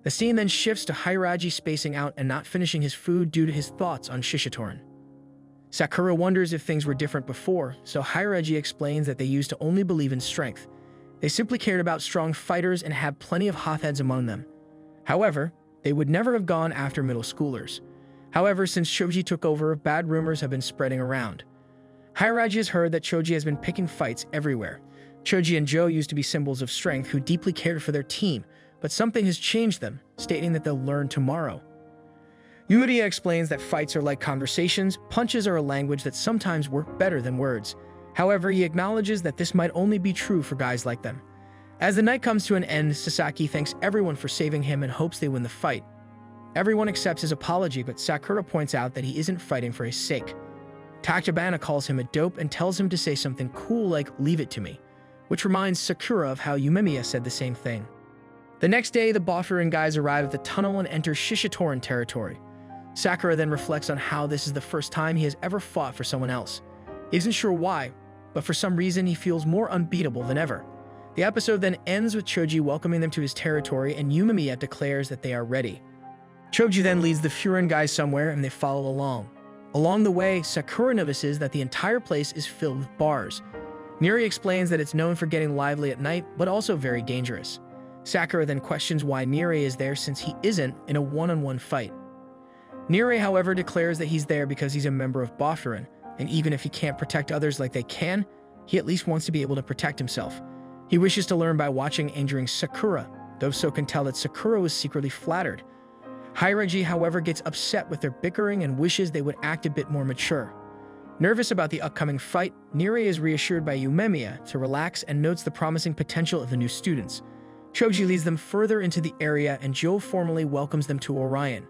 The scene then shifts to Hiraji spacing out and not finishing his food due to his thoughts on Shishitoran. Sakura wonders if things were different before, so Hiraji explains that they used to only believe in strength. They simply cared about strong fighters and had plenty of hotheads among them. However, they would never have gone after middle schoolers. However, since Choji took over, bad rumors have been spreading around. Hiraji has heard that Choji has been picking fights everywhere. Choji and Joe used to be symbols of strength who deeply cared for their team, but something has changed them, stating that they'll learn tomorrow. Yumemiya explains that fights are like conversations, punches are a language that sometimes work better than words. However, he acknowledges that this might only be true for guys like them. As the night comes to an end, Sasaki thanks everyone for saving him and hopes they win the fight. Everyone accepts his apology, but Sakura points out that he isn't fighting for his sake. Tachibana calls him a dope and tells him to say something cool like "leave it to me," which reminds Sakura of how Yumemiya said the same thing. The next day, the Bofurin guys arrive at the tunnel and enter Shishitoran territory. Sakura then reflects on how this is the first time he has ever fought for someone else. He isn't sure why, but for some reason he feels more unbeatable than ever. The episode then ends with Choji welcoming them to his territory, and Yumemiya declares that they are ready. Choji then leads the Furin guys somewhere and they follow along. Along the way, Sakura notices that the entire place is filled with bars. Niri explains that it's known for getting lively at night, but also very dangerous. Sakura then questions why Niri is there since he isn't in a one-on-one fight. Niri, however, declares that he's there because he's a member of Bofurin, and even if he can't protect others like they can, he at least wants to be able to protect himself. He wishes to learn by watching and injuring Sakura, though So can tell that Sakura was secretly flattered. Hiraji, however, gets upset with their bickering and wishes they would act a bit more mature. Nervous about the upcoming fight, Nire is reassured by Yumemiya to relax and notes the promising potential of the new students. Choji leads them further into the area and Joe formally welcomes them to Orion,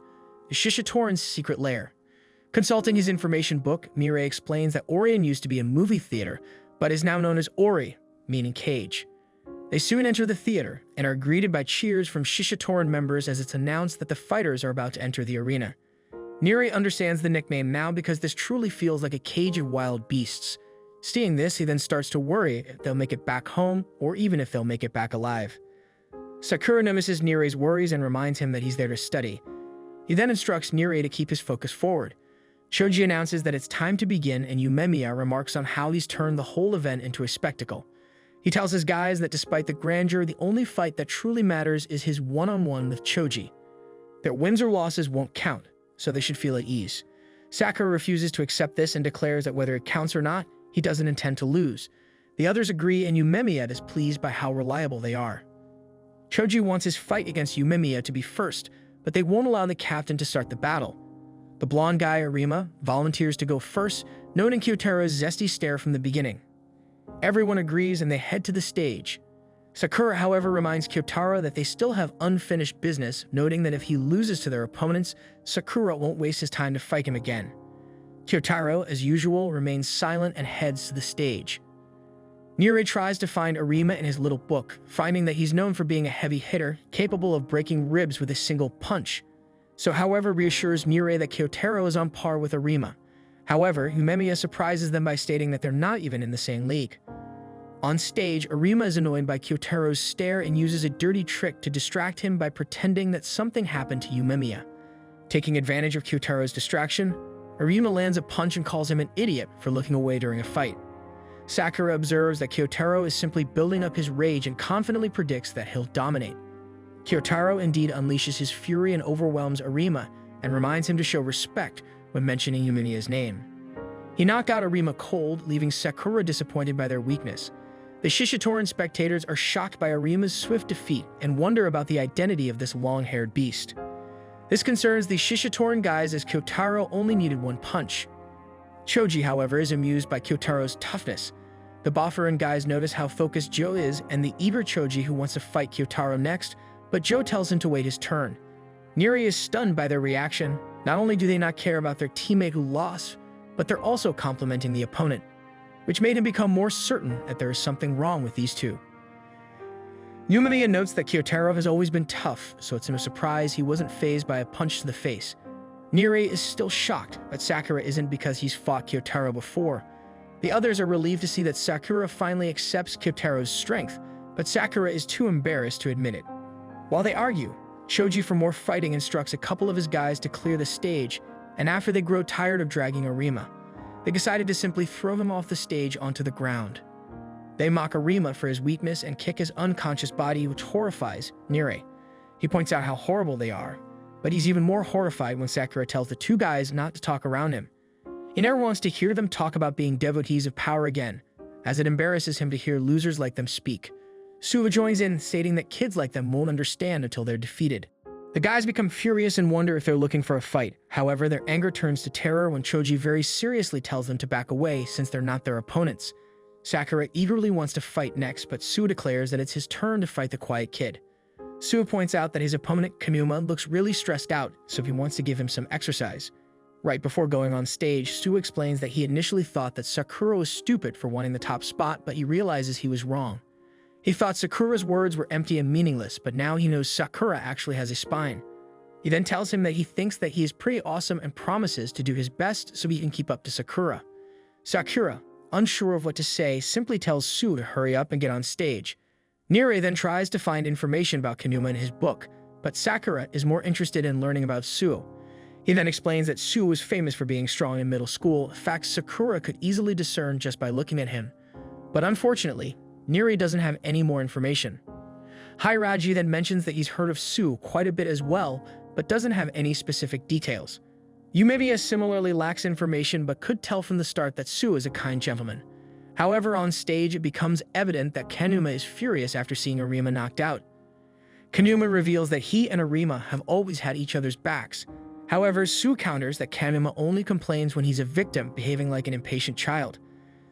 the Shishitoran's secret lair. Consulting his information book, Nire explains that Orion used to be a movie theater, but is now known as Ori, meaning cage. They soon enter the theater and are greeted by cheers from Shishitoran members as it's announced that the fighters are about to enter the arena. Nire understands the nickname now because this truly feels like a cage of wild beasts. Seeing this, he then starts to worry if they'll make it back home or even if they'll make it back alive. Sakura notices Nire's worries and reminds him that he's there to study. He then instructs Nire to keep his focus forward. Choji announces that it's time to begin and Yumemiya remarks on how he's turned the whole event into a spectacle. He tells his guys that despite the grandeur, the only fight that truly matters is his one-on-one with Choji. Their wins or losses won't count, so they should feel at ease. Sakura refuses to accept this and declares that whether it counts or not, he doesn't intend to lose. The others agree and Yumemiya is pleased by how reliable they are. Choji wants his fight against Yumemiya to be first, but they won't allow the captain to start the battle. The blonde guy, Arima, volunteers to go first, noting Kyotaro's zesty stare from the beginning. Everyone agrees and they head to the stage. Sakura, however, reminds Kyotaro that they still have unfinished business, noting that if he loses to their opponents, Sakura won't waste his time to fight him again. Kyotaro, as usual, remains silent and heads to the stage. Nire tries to find Arima in his little book, finding that he's known for being a heavy hitter, capable of breaking ribs with a single punch. So, however, reassures Nire that Kyotaro is on par with Arima. However, Yumemiya surprises them by stating that they're not even in the same league. On stage, Arima is annoyed by Kyotaro's stare and uses a dirty trick to distract him by pretending that something happened to Yumemiya. Taking advantage of Kyotaro's distraction, Arima lands a punch and calls him an idiot for looking away during a fight. Sakura observes that Kyotaro is simply building up his rage and confidently predicts that he'll dominate. Kyotaro indeed unleashes his fury and overwhelms Arima and reminds him to show respect when mentioning Yumemiya's name. He knocks out Arima cold, leaving Sakura disappointed by their weakness. The Shishitoran spectators are shocked by Arima's swift defeat and wonder about the identity of this long-haired beast. This concerns the Shishitoran guys as Kyotaro only needed one punch. Choji, however, is amused by Kyotaro's toughness. The Bofferan guys notice how focused Joe is and the eager Choji who wants to fight Kyotaro next, but Joe tells him to wait his turn. Nire is stunned by their reaction. Not only do they not care about their teammate who lost, but they're also complimenting the opponent, which made him become more certain that there is something wrong with these two. Yumemiya notes that Kyotaro has always been tough, so it's no surprise he wasn't fazed by a punch to the face. Nire is still shocked, but Sakura isn't because he's fought Kyotaro before. The others are relieved to see that Sakura finally accepts Kyotaro's strength, but Sakura is too embarrassed to admit it. While they argue, Choji for more fighting instructs a couple of his guys to clear the stage, and after they grow tired of dragging Arima, they decided to simply throw him off the stage onto the ground. They mock Arima for his weakness and kick his unconscious body, which horrifies Nire. He points out how horrible they are, but he's even more horrified when Sakura tells the two guys not to talk around him. He never wants to hear them talk about being devotees of power again, as it embarrasses him to hear losers like them speak. Suwa joins in, stating that kids like them won't understand until they're defeated. The guys become furious and wonder if they're looking for a fight. However, their anger turns to terror when Choji very seriously tells them to back away since they're not their opponents. Sakura eagerly wants to fight next, but Suwa declares that it's his turn to fight the quiet kid. Suwa points out that his opponent, Kamuma, looks really stressed out, so he wants to give him some exercise. Right before going on stage, Suwa explains that he initially thought that Sakura was stupid for wanting the top spot, but he realizes he was wrong. He thought Sakura's words were empty and meaningless, but now he knows Sakura actually has a spine. He then tells him that he thinks that he is pretty awesome and promises to do his best so he can keep up to Sakura. Sakura, unsure of what to say, simply tells Suwa to hurry up and get on stage. Nire then tries to find information about Kamuma in his book, but Sakura is more interested in learning about Suwa. He then explains that Suwa was famous for being strong in middle school, a fact Sakura could easily discern just by looking at him. But unfortunately, Nire doesn't have any more information. Hairaji then mentions that he's heard of Suwa quite a bit as well, but doesn't have any specific details. Yumemiya similarly lacks information but could tell from the start that Suwa is a kind gentleman. However, on stage it becomes evident that Kamuma is furious after seeing Arima knocked out. Kamuma reveals that he and Arima have always had each other's backs. However, Sue counters that Kanuma only complains when he's a victim, behaving like an impatient child.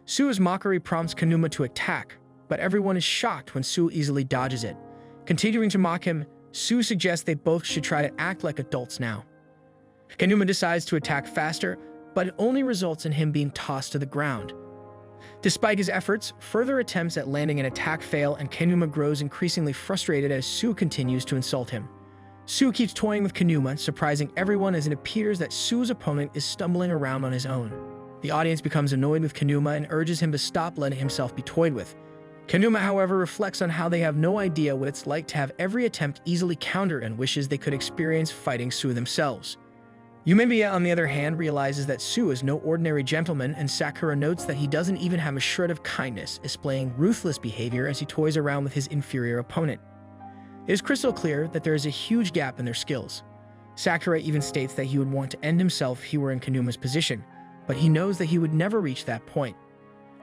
Sue's mockery prompts Kanuma to attack, but everyone is shocked when Sue easily dodges it. Continuing to mock him, Sue suggests they both should try to act like adults now. Kanuma decides to attack faster, but it only results in him being tossed to the ground. Despite his efforts, further attempts at landing an attack fail, and Kanuma grows increasingly frustrated as Sue continues to insult him. Sue keeps toying with Kanuma, surprising everyone as it appears that Sue's opponent is stumbling around on his own. The audience becomes annoyed with Kanuma and urges him to stop letting himself be toyed with. Kanuma, however, reflects on how they have no idea what it's like to have every attempt easily countered and wishes they could experience fighting Sue themselves. Yumemiya, on the other hand, realizes that Sue is no ordinary gentleman, and Sakura notes that he doesn't even have a shred of kindness, displaying ruthless behavior as he toys around with his inferior opponent. It is crystal clear that there is a huge gap in their skills. Sakura even states that he would want to end himself if he were in Kanuma's position, but he knows that he would never reach that point.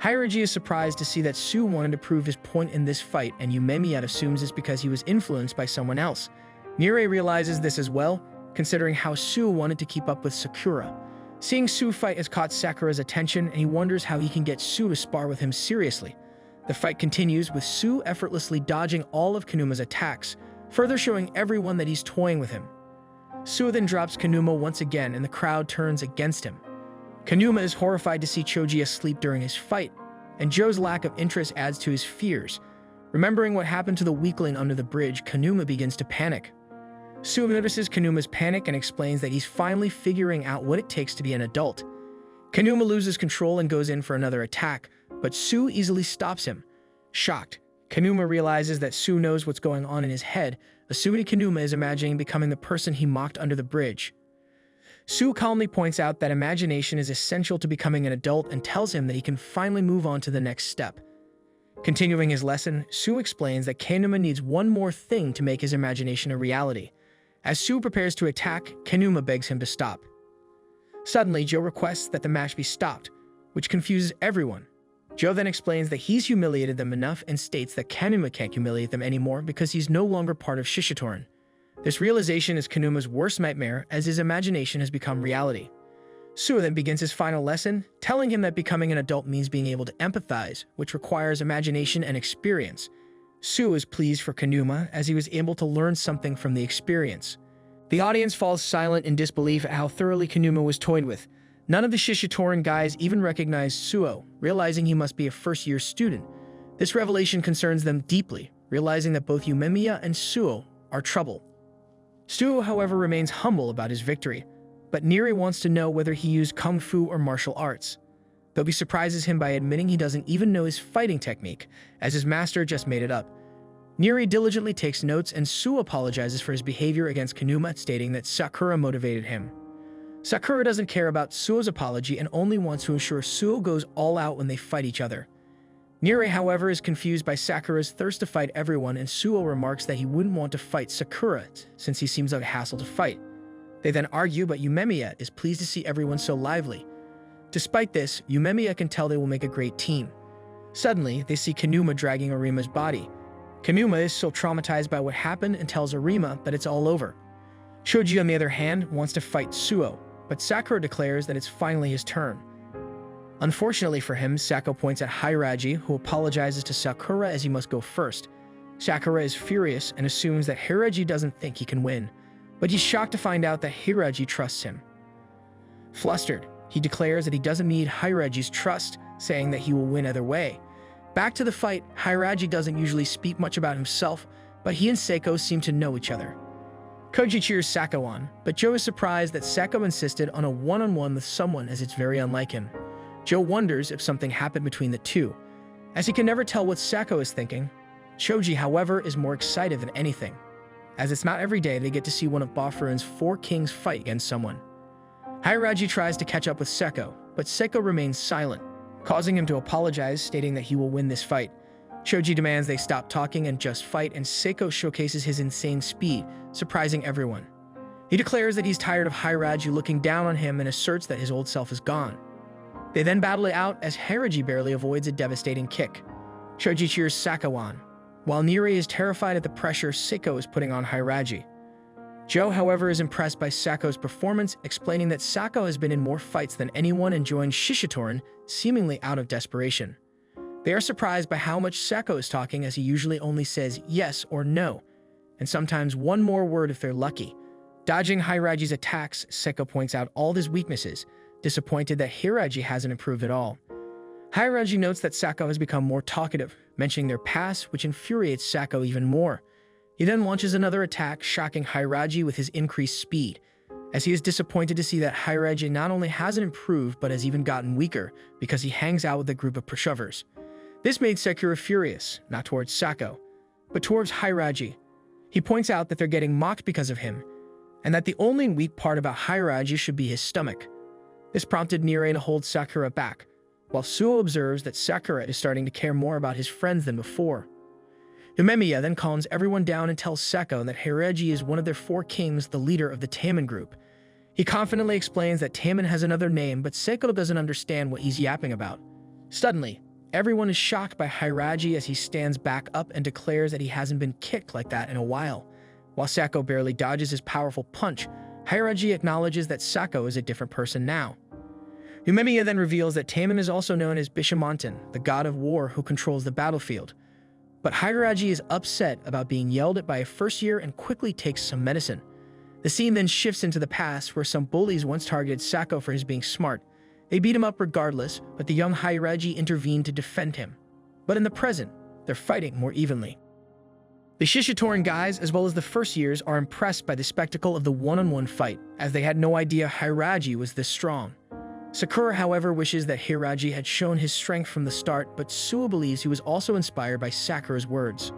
Hiraji is surprised to see that Sue wanted to prove his point in this fight, and Yumemiya assumes it's because he was influenced by someone else. Nire realizes this as well, considering how Sue wanted to keep up with Sakura. Seeing Sue fight has caught Sakura's attention, and he wonders how he can get Sue to spar with him seriously. The fight continues, with Sue effortlessly dodging all of Kanuma's attacks, further showing everyone that he's toying with him. Sue then drops Kanuma once again, and the crowd turns against him. Kanuma is horrified to see Choji asleep during his fight, and Joe's lack of interest adds to his fears. Remembering what happened to the weakling under the bridge, Kanuma begins to panic. Sue notices Kanuma's panic and explains that he's finally figuring out what it takes to be an adult. Kanuma loses control and goes in for another attack, but Sue easily stops him. Shocked, Kanuma realizes that Sue knows what's going on in his head, assuming Kanuma is imagining becoming the person he mocked under the bridge. Sue calmly points out that imagination is essential to becoming an adult and tells him that he can finally move on to the next step. Continuing his lesson, Sue explains that Kanuma needs one more thing to make his imagination a reality. As Sue prepares to attack, Kanuma begs him to stop. Suddenly, Joe requests that the match be stopped, which confuses everyone. Joe then explains that he's humiliated them enough and states that Kanuma can't humiliate them anymore because he's no longer part of Shishitoran. This realization is Kanuma's worst nightmare, as his imagination has become reality. Sue then begins his final lesson, telling him that becoming an adult means being able to empathize, which requires imagination and experience. Sue is pleased for Kanuma, as he was able to learn something from the experience. The audience falls silent in disbelief at how thoroughly Kanuma was toyed with. None of the Shishitoran guys even recognize Suo, realizing he must be a first-year student. This revelation concerns them deeply, realizing that both Yumemiya and Suo are trouble. Suo, however, remains humble about his victory, but Niri wants to know whether he used kung fu or martial arts. Though he surprises him by admitting he doesn't even know his fighting technique, as his master just made it up. Niri diligently takes notes, and Suo apologizes for his behavior against Kanuma, stating that Sakura motivated him. Sakura doesn't care about Suo's apology and only wants to ensure Suo goes all out when they fight each other. Niri, however, is confused by Sakura's thirst to fight everyone, and Suo remarks that he wouldn't want to fight Sakura since he seems like a hassle to fight. They then argue, but Yumemiya is pleased to see everyone so lively. Despite this, Yumemiya can tell they will make a great team. Suddenly, they see Kanuma dragging Arima's body. Kanuma is so traumatized by what happened and tells Arima that it's all over. Shoji, on the other hand, wants to fight Suo, but Sakura declares that it's finally his turn. Unfortunately for him, Sako points at Hiraji, who apologizes to Sakura as he must go first. Sakura is furious and assumes that Hiraji doesn't think he can win, but he's shocked to find out that Hiraji trusts him. Flustered, he declares that he doesn't need Hiraji's trust, saying that he will win either way. Back to the fight, Hiraji doesn't usually speak much about himself, but he and Seiko seem to know each other. Koji cheers Sako on, but Joe is surprised that Sako insisted on a one-on-one with someone, as it's very unlike him. Joe wonders if something happened between the two, as he can never tell what Sako is thinking. Shoji, however, is more excited than anything, as it's not every day they get to see one of Bafurin's 4 kings fight against someone. Hiraji tries to catch up with Seko, but Seko remains silent, causing him to apologize, stating that he will win this fight. Shoji demands they stop talking and just fight, and Seko showcases his insane speed, surprising everyone. He declares that he's tired of Hiraji looking down on him and asserts that his old self is gone. They then battle it out as Hiraji barely avoids a devastating kick. Shoji cheers Sako on, while Niri is terrified at the pressure Seko is putting on Hiraji. Joe, however, is impressed by Sako's performance, explaining that Sako has been in more fights than anyone and joins Shishitoran, seemingly out of desperation. They are surprised by how much Sako is talking, as he usually only says yes or no, and sometimes one more word if they're lucky. Dodging Hiraji's attacks, Sako points out all his weaknesses, disappointed that Hiraji hasn't improved at all. Hiraji notes that Sako has become more talkative, mentioning their past, which infuriates Sako even more. He then launches another attack, shocking Hiraji with his increased speed, as he is disappointed to see that Hiraji not only hasn't improved but has even gotten weaker because he hangs out with a group of pushovers. This made Sekura furious, not towards Sako, but towards Hiraji. He points out that they're getting mocked because of him, and that the only weak part about Hiraji should be his stomach. This prompted Nire to hold Sakura back, while Suo observes that Sakura is starting to care more about his friends than before. Yumemiya then calms everyone down and tells Sako that Hiraji is one of their 4 kings, the leader of the Taman group. He confidently explains that Taman has another name, but Sako doesn't understand what he's yapping about. Suddenly, everyone is shocked by Hiraji as he stands back up and declares that he hasn't been kicked like that in a while. While Sako barely dodges his powerful punch, Hiraji acknowledges that Sako is a different person now. Yumemiya then reveals that Taman is also known as Bishamonten, the god of war who controls the battlefield. But Hiraji is upset about being yelled at by a first year and quickly takes some medicine. The scene then shifts into the past, where some bullies once targeted Sako for his being smart. They beat him up regardless, but the young Hiraji intervened to defend him. But in the present, they're fighting more evenly. The Shishitoran guys, as well as the first years, are impressed by the spectacle of the one-on-one fight, as they had no idea Hiraji was this strong. Sakura, however, wishes that Hiraji had shown his strength from the start, but Suo believes he was also inspired by Sakura's words.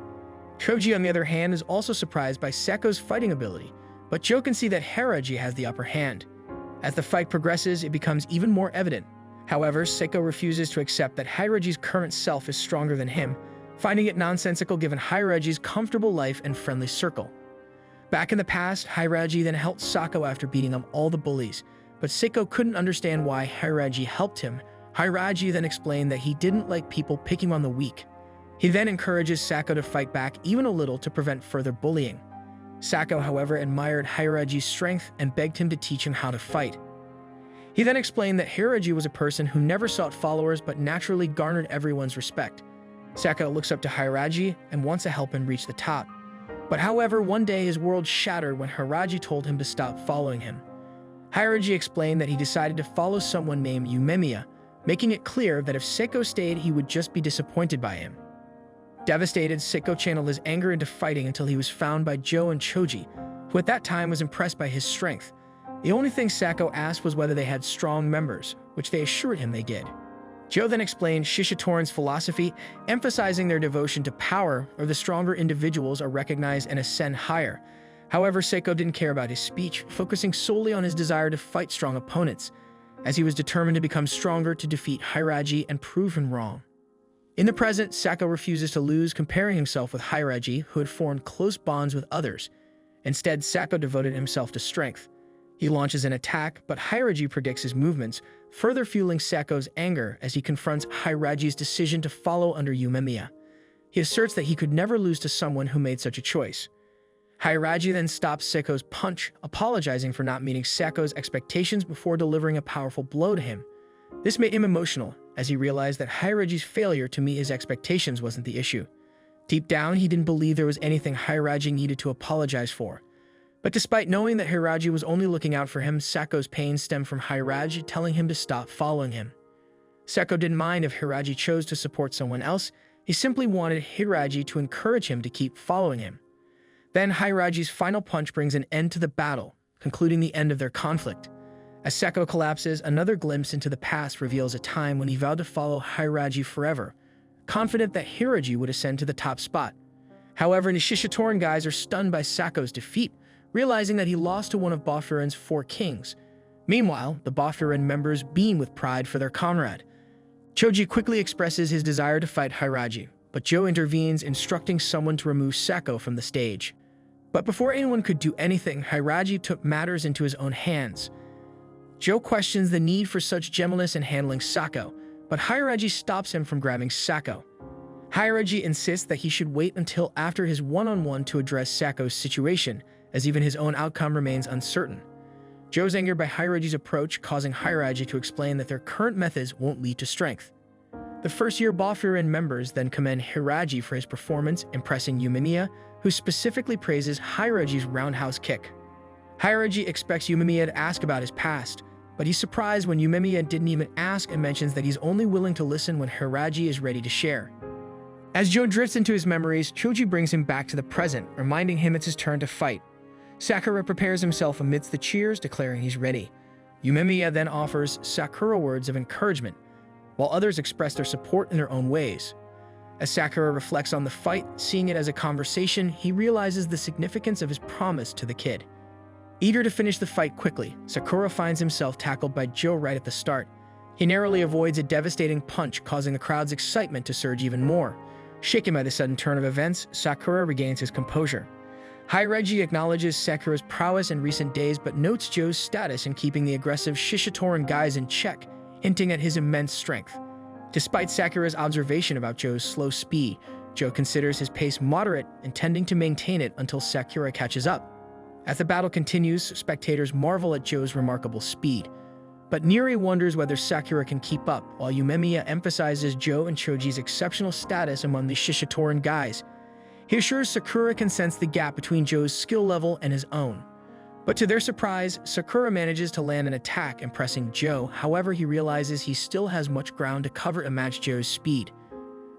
Choji, on the other hand, is also surprised by Sako's fighting ability, but Joe can see that Hiraji has the upper hand. As the fight progresses, it becomes even more evident. However, Sako refuses to accept that Hiraji's current self is stronger than him, finding it nonsensical given Hiraji's comfortable life and friendly circle. Back in the past, Hiraji then helped Sako after beating up all the bullies, but Sako couldn't understand why Hiraji helped him. Hiraji then explained that he didn't like people picking on the weak. He then encourages Sako to fight back even a little to prevent further bullying. Sako, however, admired Hiraji's strength and begged him to teach him how to fight. He then explained that Hiraji was a person who never sought followers but naturally garnered everyone's respect. Sako looks up to Hiraji and wants to help him reach the top. But however, one day his world shattered when Hiraji told him to stop following him. Hiraji explained that he decided to follow someone named Yumemiya, making it clear that if Sako stayed, he would just be disappointed by him. Devastated, Sako channeled his anger into fighting until he was found by Joe and Choji, who at that time was impressed by his strength. The only thing Sako asked was whether they had strong members, which they assured him they did. Joe then explained Shishitoran's philosophy, emphasizing their devotion to power, or the stronger individuals are recognized and ascend higher. However, Sako didn't care about his speech, focusing solely on his desire to fight strong opponents, as he was determined to become stronger to defeat Hiraji and prove him wrong. In the present, Sako refuses to lose, comparing himself with Hiraji, who had formed close bonds with others. Instead, Sako devoted himself to strength. He launches an attack, but Hiraji predicts his movements, further fueling Sako's anger as he confronts Hiraji's decision to follow under Yumemiya. He asserts that he could never lose to someone who made such a choice. Hiraji then stops Sako's punch, apologizing for not meeting Sako's expectations before delivering a powerful blow to him. This made him emotional, as he realized that Hiraji's failure to meet his expectations wasn't the issue. Deep down, he didn't believe there was anything Hiraji needed to apologize for. But despite knowing that Hiraji was only looking out for him, Sako's pain stemmed from Hiraji telling him to stop following him. Sako didn't mind if Hiraji chose to support someone else. He simply wanted Hiraji to encourage him to keep following him. Then Hiraji's final punch brings an end to the battle, concluding the end of their conflict. As Sako collapses, another glimpse into the past reveals a time when he vowed to follow Hiraji forever, confident that Hiraji would ascend to the top spot. However, the Shishitoran guys are stunned by Sako's defeat, realizing that he lost to one of Bafuran's 4 kings. Meanwhile, the Bafuran members beam with pride for their comrade. Choji quickly expresses his desire to fight Hiraji, but Joe intervenes, instructing someone to remove Sako from the stage. But before anyone could do anything, Hiraji took matters into his own hands. Joe questions the need for such gentleness in handling Sako, but Hiraji stops him from grabbing Sako. Hiraji insists that he should wait until after his one-on-one to address Sako's situation, as even his own outcome remains uncertain. Joe's angered by Hiraji's approach, causing Hiraji to explain that their current methods won't lead to strength. The first-year Boffurin members then commend Hiraji for his performance, impressing Yumemiya, who specifically praises Hiraji's roundhouse kick. Hiraji expects Yumemiya to ask about his past, but he's surprised when Yumemiya didn't even ask and mentions that he's only willing to listen when Hiraji is ready to share. As Joe drifts into his memories, Choji brings him back to the present, reminding him it's his turn to fight. Sakura prepares himself amidst the cheers, declaring he's ready. Yumemiya then offers Sakura words of encouragement, while others express their support in their own ways. As Sakura reflects on the fight, seeing it as a conversation, he realizes the significance of his promise to the kid. Eager to finish the fight quickly, Sakura finds himself tackled by Joe right at the start. He narrowly avoids a devastating punch, causing the crowd's excitement to surge even more. Shaken by the sudden turn of events, Sakura regains his composure. Hiraji acknowledges Sakura's prowess in recent days but notes Joe's status in keeping the aggressive Shishitoran guys in check, hinting at his immense strength. Despite Sakura's observation about Joe's slow speed, Joe considers his pace moderate, intending to maintain it until Sakura catches up. As the battle continues, spectators marvel at Joe's remarkable speed. But Niri wonders whether Sakura can keep up, while Yumemiya emphasizes Joe and Choji's exceptional status among the Shishitoran guys. He assures Sakura can sense the gap between Joe's skill level and his own. But to their surprise, Sakura manages to land an attack, impressing Joe. However, he realizes he still has much ground to cover to match Joe's speed.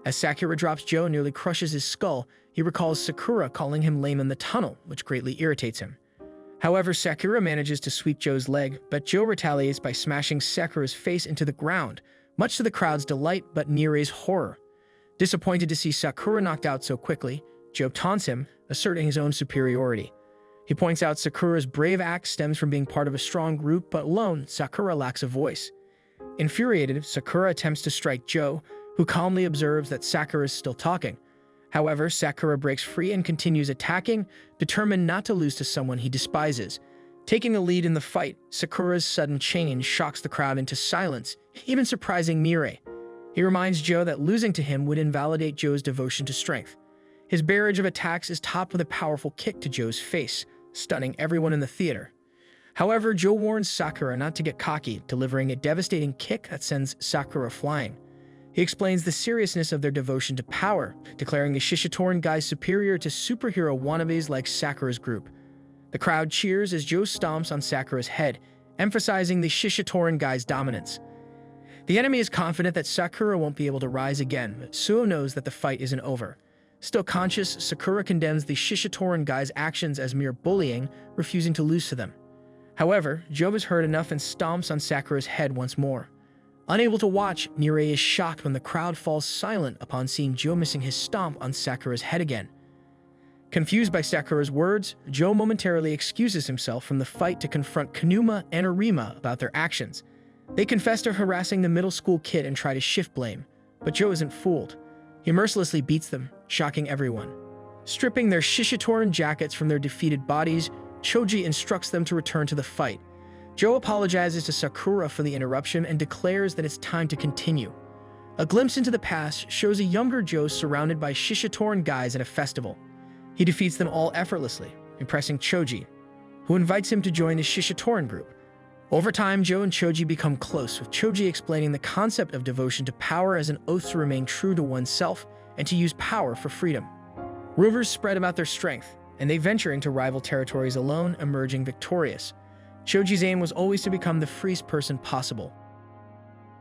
As Sakura drops Joe and nearly crushes his skull, he recalls Sakura calling him lame in the tunnel, which greatly irritates him. However, Sakura manages to sweep Joe's leg, but Joe retaliates by smashing Sakura's face into the ground, much to the crowd's delight but Nire's horror. Disappointed to see Sakura knocked out so quickly, Joe taunts him, asserting his own superiority. He points out Sakura's brave act stems from being part of a strong group, but alone, Sakura lacks a voice. Infuriated, Sakura attempts to strike Joe, who calmly observes that Sakura is still talking. However, Sakura breaks free and continues attacking, determined not to lose to someone he despises. Taking the lead in the fight, Sakura's sudden change shocks the crowd into silence, even surprising Nire. He reminds Joe that losing to him would invalidate Joe's devotion to strength. His barrage of attacks is topped with a powerful kick to Joe's face, stunning everyone in the theater. However, Joe warns Sakura not to get cocky, delivering a devastating kick that sends Sakura flying. He explains the seriousness of their devotion to power, declaring the Shishitoran guys superior to superhero wannabes like Sakura's group. The crowd cheers as Joe stomps on Sakura's head, emphasizing the Shishitoran guys' dominance. The enemy is confident that Sakura won't be able to rise again, but Suo knows that the fight isn't over. Still conscious, Sakura condemns the Shishitoran guys' actions as mere bullying, refusing to lose to them. However, Joe has heard enough and stomps on Sakura's head once more. Unable to watch, Nire is shocked when the crowd falls silent upon seeing Joe missing his stomp on Sakura's head again. Confused by Sakura's words, Joe momentarily excuses himself from the fight to confront Kanuma and Arima about their actions. They confess to harassing the middle school kid and try to shift blame, but Joe isn't fooled. He mercilessly beats them, shocking everyone. Stripping their Shishitoran jackets from their defeated bodies, Choji instructs them to return to the fight. Joe apologizes to Sakura for the interruption and declares that it's time to continue. A glimpse into the past shows a younger Joe surrounded by Shishitoran guys at a festival. He defeats them all effortlessly, impressing Choji, who invites him to join the Shishitoran group. Over time, Joe and Choji become close, with Choji explaining the concept of devotion to power as an oath to remain true to oneself and to use power for freedom. Rumors spread about their strength, and they venture into rival territories alone, emerging victorious. Choji's aim was always to become the freest person possible.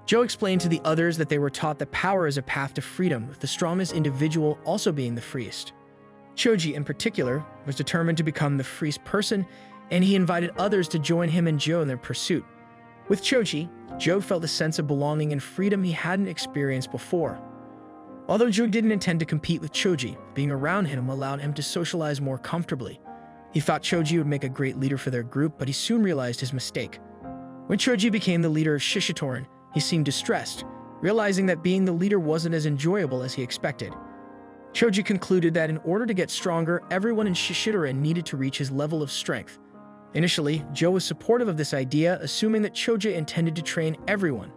Joe explained to the others that they were taught that power is a path to freedom, with the strongest individual also being the freest. Choji, in particular, was determined to become the freest person, and he invited others to join him and Joe in their pursuit. With Choji, Joe felt a sense of belonging and freedom he hadn't experienced before. Although Joe didn't intend to compete with Choji, being around him allowed him to socialize more comfortably. He thought Choji would make a great leader for their group, but he soon realized his mistake. When Choji became the leader of Shishitoran, he seemed distressed, realizing that being the leader wasn't as enjoyable as he expected. Choji concluded that in order to get stronger, everyone in Shishitoran needed to reach his level of strength. Initially, Joe was supportive of this idea, assuming that Choji intended to train everyone.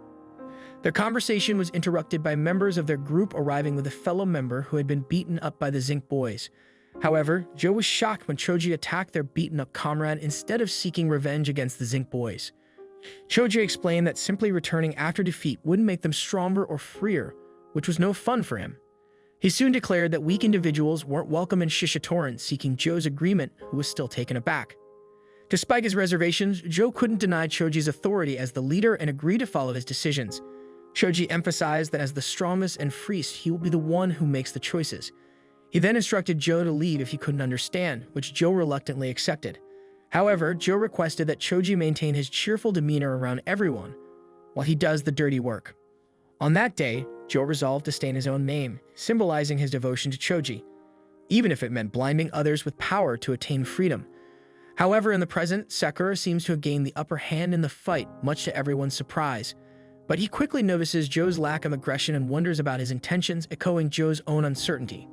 Their conversation was interrupted by members of their group arriving with a fellow member who had been beaten up by the Zinc boys. However, Joe was shocked when Choji attacked their beaten-up comrade instead of seeking revenge against the Zinc boys. Choji explained that simply returning after defeat wouldn't make them stronger or freer, which was no fun for him. He soon declared that weak individuals weren't welcome in Shishitoran, seeking Joe's agreement, who was still taken aback. Despite his reservations, Joe couldn't deny Choji's authority as the leader and agreed to follow his decisions. Choji emphasized that as the strongest and freest, he will be the one who makes the choices. He then instructed Joe to leave if he couldn't understand, which Joe reluctantly accepted. However, Joe requested that Choji maintain his cheerful demeanor around everyone, while he does the dirty work. On that day, Joe resolved to stay in his own name, symbolizing his devotion to Choji, even if it meant blinding others with power to attain freedom. However, in the present, Sakura seems to have gained the upper hand in the fight, much to everyone's surprise. But he quickly notices Joe's lack of aggression and wonders about his intentions, echoing Joe's own uncertainty.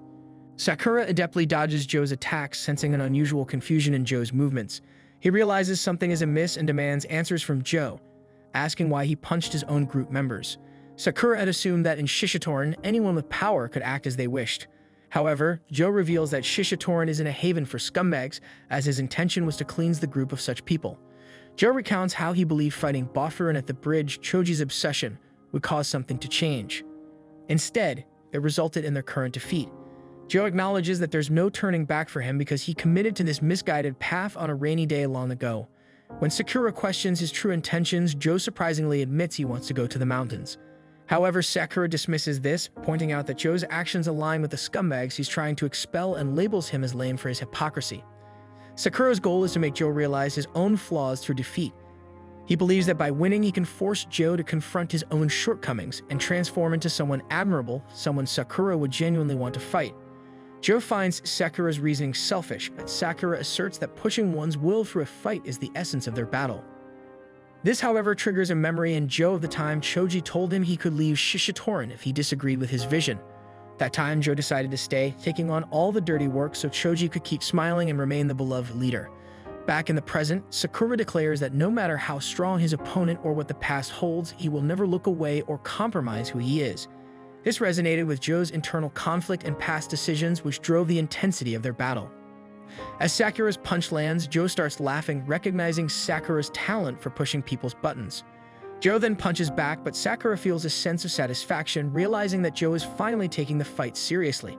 Sakura adeptly dodges Joe's attacks, sensing an unusual confusion in Joe's movements. He realizes something is amiss and demands answers from Joe, asking why he punched his own group members. Sakura had assumed that in Shishitoran, anyone with power could act as they wished. However, Joe reveals that Shishitoran isn't a haven for scumbags, as his intention was to cleanse the group of such people. Joe recounts how he believed fighting Bofurin at the bridge, Choji's obsession, would cause something to change. Instead, it resulted in their current defeat. Joe acknowledges that there's no turning back for him because he committed to this misguided path on a rainy day long ago. When Sakura questions his true intentions, Joe surprisingly admits he wants to go to the mountains. However, Sakura dismisses this, pointing out that Joe's actions align with the scumbags he's trying to expel and labels him as lame for his hypocrisy. Sakura's goal is to make Joe realize his own flaws through defeat. He believes that by winning, he can force Joe to confront his own shortcomings and transform into someone admirable, someone Sakura would genuinely want to fight. Joe finds Sakura's reasoning selfish, but Sakura asserts that pushing one's will through a fight is the essence of their battle. This, however, triggers a memory in Joe of the time Choji told him he could leave Shishitoran if he disagreed with his vision. That time, Joe decided to stay, taking on all the dirty work so Choji could keep smiling and remain the beloved leader. Back in the present, Sakura declares that no matter how strong his opponent or what the past holds, he will never look away or compromise who he is. This resonated with Joe's internal conflict and past decisions, which drove the intensity of their battle. As Sakura's punch lands, Joe starts laughing, recognizing Sakura's talent for pushing people's buttons. Joe then punches back, but Sakura feels a sense of satisfaction, realizing that Joe is finally taking the fight seriously.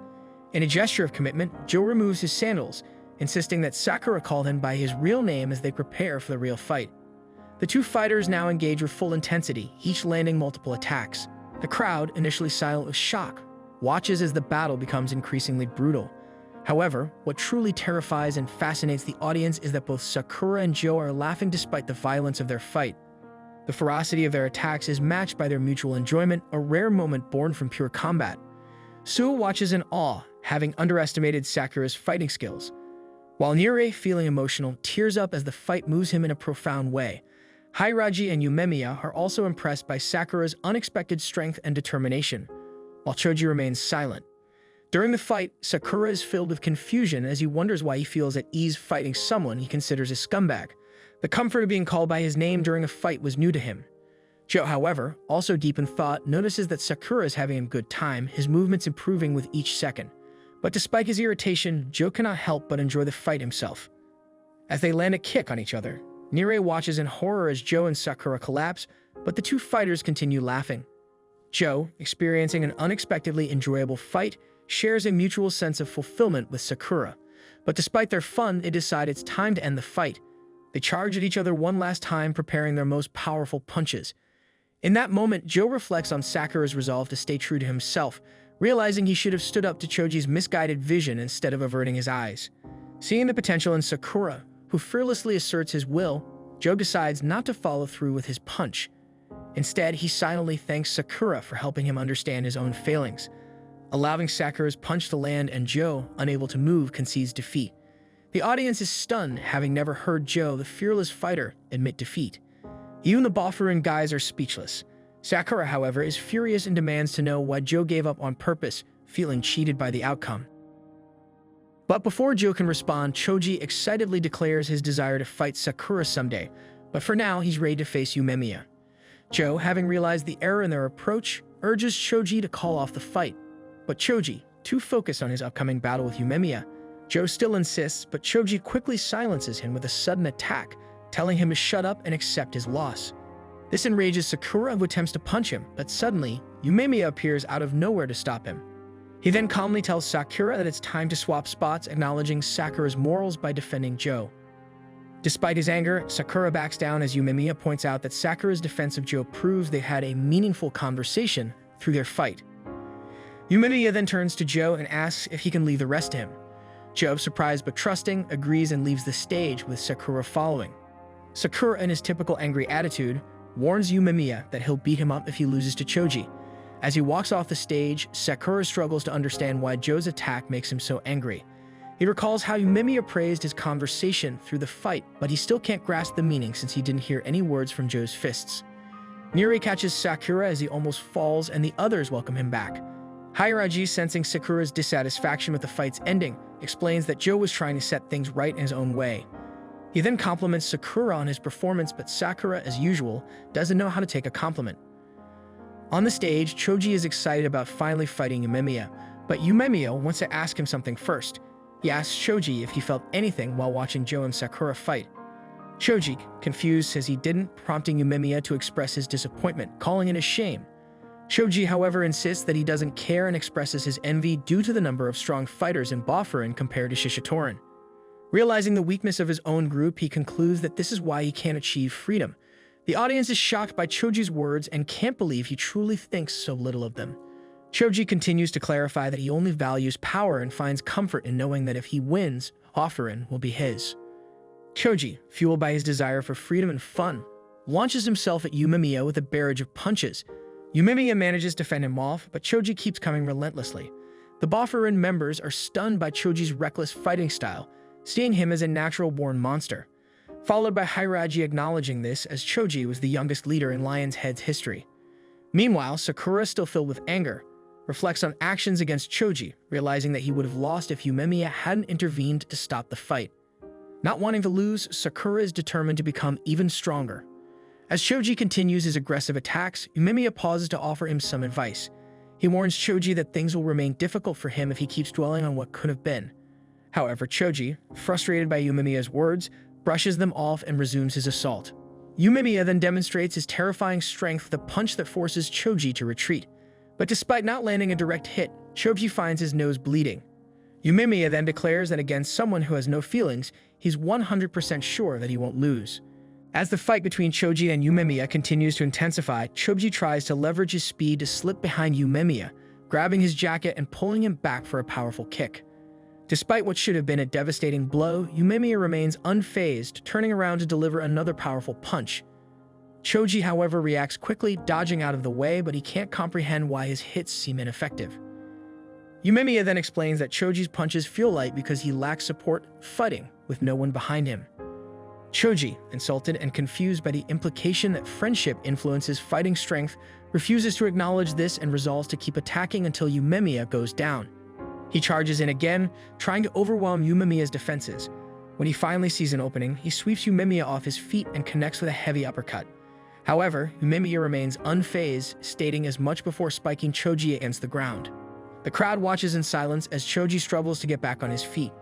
In a gesture of commitment, Joe removes his sandals, insisting that Sakura call him by his real name as they prepare for the real fight. The two fighters now engage with full intensity, each landing multiple attacks. The crowd, initially silent with shock, watches as the battle becomes increasingly brutal. However, what truly terrifies and fascinates the audience is that both Sakura and Joe are laughing despite the violence of their fight. The ferocity of their attacks is matched by their mutual enjoyment, a rare moment born from pure combat. Suo watches in awe, having underestimated Sakura's fighting skills, while Nire, feeling emotional, tears up as the fight moves him in a profound way. Hairaji and Yumemiya are also impressed by Sakura's unexpected strength and determination, while Choji remains silent. During the fight, Sakura is filled with confusion as he wonders why he feels at ease fighting someone he considers a scumbag. The comfort of being called by his name during a fight was new to him. Joe, however, also deep in thought, notices that Sakura is having a good time, his movements improving with each second. But despite his irritation, Joe cannot help but enjoy the fight himself. As they land a kick on each other, Nire watches in horror as Joe and Sakura collapse, but the two fighters continue laughing. Joe, experiencing an unexpectedly enjoyable fight, shares a mutual sense of fulfillment with Sakura. But despite their fun, they decide it's time to end the fight. They charge at each other one last time, preparing their most powerful punches. In that moment, Joe reflects on Sakura's resolve to stay true to himself, realizing he should have stood up to Choji's misguided vision instead of averting his eyes. Seeing the potential in Sakura, who fearlessly asserts his will, Joe decides not to follow through with his punch. Instead, he silently thanks Sakura for helping him understand his own failings. Allowing Sakura's punch to land and Joe, unable to move, concedes defeat. The audience is stunned, having never heard Joe, the fearless fighter, admit defeat. Even the Bofurin guys are speechless. Sakura, however, is furious and demands to know why Joe gave up on purpose, feeling cheated by the outcome. But before Joe can respond, Choji excitedly declares his desire to fight Sakura someday, but for now he's ready to face Yumemiya. Joe, having realized the error in their approach, urges Choji to call off the fight. But Choji, too focused on his upcoming battle with Yumemiya, Joe still insists, but Choji quickly silences him with a sudden attack, telling him to shut up and accept his loss. This enrages Sakura, who attempts to punch him, but suddenly, Yumemiya appears out of nowhere to stop him. He then calmly tells Sakura that it's time to swap spots, acknowledging Sakura's morals by defending Joe. Despite his anger, Sakura backs down as Yumemiya points out that Sakura's defense of Joe proves they had a meaningful conversation through their fight. Yumemiya then turns to Joe and asks if he can leave the rest to him. Joe, surprised but trusting, agrees and leaves the stage with Sakura following. Sakura, in his typical angry attitude, warns Yumemiya that he'll beat him up if he loses to Choji. As he walks off the stage, Sakura struggles to understand why Joe's attack makes him so angry. He recalls how Yumemiya praised his conversation through the fight, but he still can't grasp the meaning since he didn't hear any words from Joe's fists. Nire catches Sakura as he almost falls, and the others welcome him back. Hayaraji, sensing Sakura's dissatisfaction with the fight's ending, explains that Joe was trying to set things right in his own way. He then compliments Sakura on his performance, but Sakura, as usual, doesn't know how to take a compliment. On the stage, Choji is excited about finally fighting Yumemiya, but Yumemiya wants to ask him something first. He asks Choji if he felt anything while watching Joe and Sakura fight. Choji, confused, says he didn't, prompting Yumemiya to express his disappointment, calling it a shame. Choji, however, insists that he doesn't care and expresses his envy due to the number of strong fighters in Bofurin compared to Shishitorin. Realizing the weakness of his own group, he concludes that this is why he can't achieve freedom. The audience is shocked by Choji's words and can't believe he truly thinks so little of them. Choji continues to clarify that he only values power and finds comfort in knowing that if he wins, Bofurin will be his. Choji, fueled by his desire for freedom and fun, launches himself at Yumemiya with a barrage of punches. Yumemiya manages to fend him off, but Choji keeps coming relentlessly. The Bofurin members are stunned by Choji's reckless fighting style, seeing him as a natural-born monster, followed by Hayaraji acknowledging this as Choji was the youngest leader in Lion's Head's history. Meanwhile, Sakura, still filled with anger, reflects on actions against Choji, realizing that he would have lost if Yumemiya hadn't intervened to stop the fight. Not wanting to lose, Sakura is determined to become even stronger. As Choji continues his aggressive attacks, Yumemiya pauses to offer him some advice. He warns Choji that things will remain difficult for him if he keeps dwelling on what could have been. However, Choji, frustrated by Yumemiya's words, brushes them off and resumes his assault. Yumemiya then demonstrates his terrifying strength with a punch that forces Choji to retreat. But despite not landing a direct hit, Choji finds his nose bleeding. Yumemiya then declares that against someone who has no feelings, he's 100% sure that he won't lose. As the fight between Choji and Yumemiya continues to intensify, Choji tries to leverage his speed to slip behind Yumemiya, grabbing his jacket and pulling him back for a powerful kick. Despite what should have been a devastating blow, Yumemiya remains unfazed, turning around to deliver another powerful punch. Choji, however, reacts quickly, dodging out of the way, but he can't comprehend why his hits seem ineffective. Yumemiya then explains that Choji's punches feel light because he lacks support fighting with no one behind him. Choji, insulted and confused by the implication that friendship influences fighting strength, refuses to acknowledge this and resolves to keep attacking until Yumemiya goes down. He charges in again, trying to overwhelm Yumemiya's defenses. When he finally sees an opening, he sweeps Yumemiya off his feet and connects with a heavy uppercut. However, Yumemiya remains unfazed, stating as much before spiking Choji against the ground. The crowd watches in silence as Choji struggles to get back on his feet.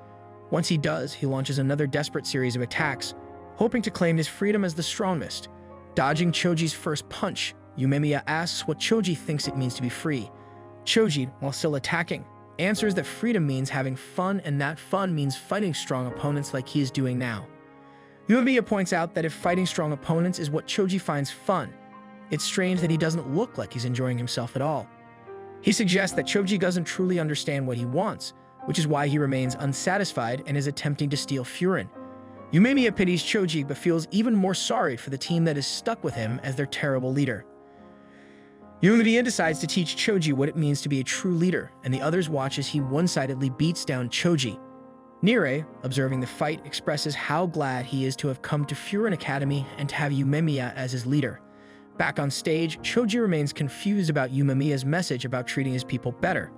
Once he does, he launches another desperate series of attacks, hoping to claim his freedom as the strongest. Dodging Choji's first punch, Yumemiya asks what Choji thinks it means to be free. Choji, while still attacking, answers that freedom means having fun, and that fun means fighting strong opponents like he is doing now. Yumemiya points out that if fighting strong opponents is what Choji finds fun, it's strange that he doesn't look like he's enjoying himself at all. He suggests that Choji doesn't truly understand what he wants, which is why he remains unsatisfied and is attempting to steal Furin. Yumemiya pities Choji but feels even more sorry for the team that is stuck with him as their terrible leader. Yumemiya decides to teach Choji what it means to be a true leader, and the others watch as he one-sidedly beats down Choji. Nire, observing the fight, expresses how glad he is to have come to Furin Academy and to have Yumemiya as his leader. Back on stage, Choji remains confused about Yumemiya's message about treating his people better.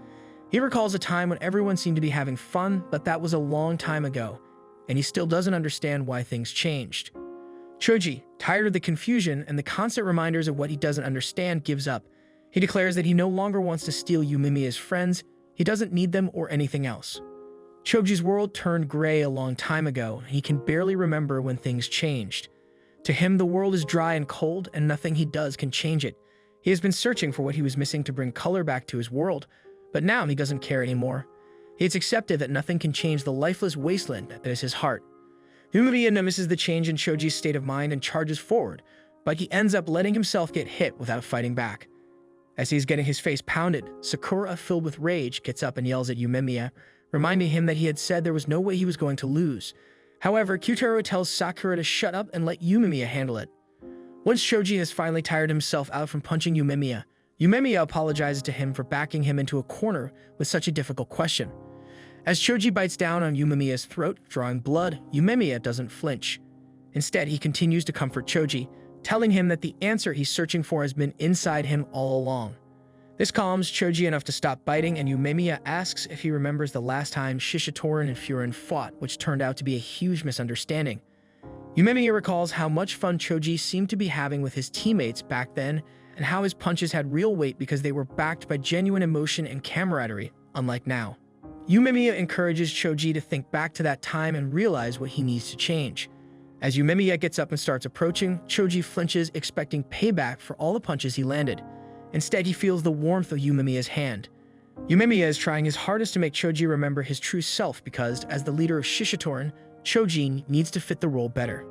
He recalls a time when everyone seemed to be having fun, but that was a long time ago, and he still doesn't understand why things changed. Choji, tired of the confusion and the constant reminders of what he doesn't understand, gives up. He declares that he no longer wants to steal Yumemiya's friends, he doesn't need them or anything else. Choji's world turned gray a long time ago, and he can barely remember when things changed. To him, the world is dry and cold, and nothing he does can change it. He has been searching for what he was missing to bring color back to his world, but now he doesn't care anymore. He has accepted that nothing can change the lifeless wasteland that is his heart. Yumemiya notices the change in Choji's state of mind and charges forward, but he ends up letting himself get hit without fighting back. As he's getting his face pounded, Sakura, filled with rage, gets up and yells at Yumemiya, reminding him that he had said there was no way he was going to lose. However, Kyutaro tells Sakura to shut up and let Yumemiya handle it. Once Choji has finally tired himself out from punching Yumemiya, Yumemiya apologizes to him for backing him into a corner with such a difficult question. As Choji bites down on Yumemiya's throat, drawing blood, Yumemiya doesn't flinch. Instead, he continues to comfort Choji, telling him that the answer he's searching for has been inside him all along. This calms Choji enough to stop biting, and Yumemiya asks if he remembers the last time Shishitoran and Furin fought, which turned out to be a huge misunderstanding. Yumemiya recalls how much fun Choji seemed to be having with his teammates back then, and how his punches had real weight because they were backed by genuine emotion and camaraderie, unlike now. Yumemiya encourages Choji to think back to that time and realize what he needs to change. As Yumemiya gets up and starts approaching, Choji flinches, expecting payback for all the punches he landed. Instead, he feels the warmth of Yumemiya's hand. Yumemiya is trying his hardest to make Choji remember his true self because, as the leader of Shishitoran, Choji needs to fit the role better.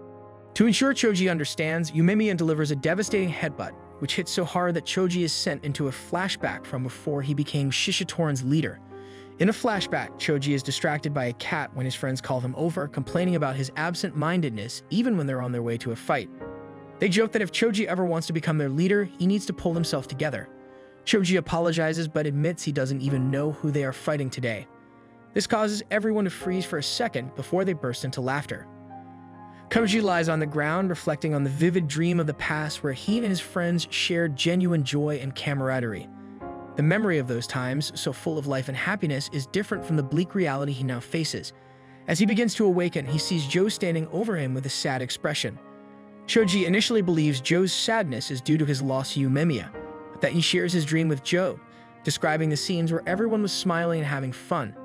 To ensure Choji understands, Yumemiya delivers a devastating headbutt, which hits so hard that Choji is sent into a flashback from before he became Shishitoran's leader. In a flashback, Choji is distracted by a cat when his friends call him over, complaining about his absent-mindedness even when they're on their way to a fight. They joke that if Choji ever wants to become their leader, he needs to pull himself together. Choji apologizes but admits he doesn't even know who they are fighting today. This causes everyone to freeze for a second before they burst into laughter. Choji lies on the ground, reflecting on the vivid dream of the past where he and his friends shared genuine joy and camaraderie. The memory of those times, so full of life and happiness, is different from the bleak reality he now faces. As he begins to awaken, he sees Joe standing over him with a sad expression. Choji initially believes Joe's sadness is due to his loss to Yumemiya, but that he shares his dream with Joe, describing the scenes where everyone was smiling and having fun.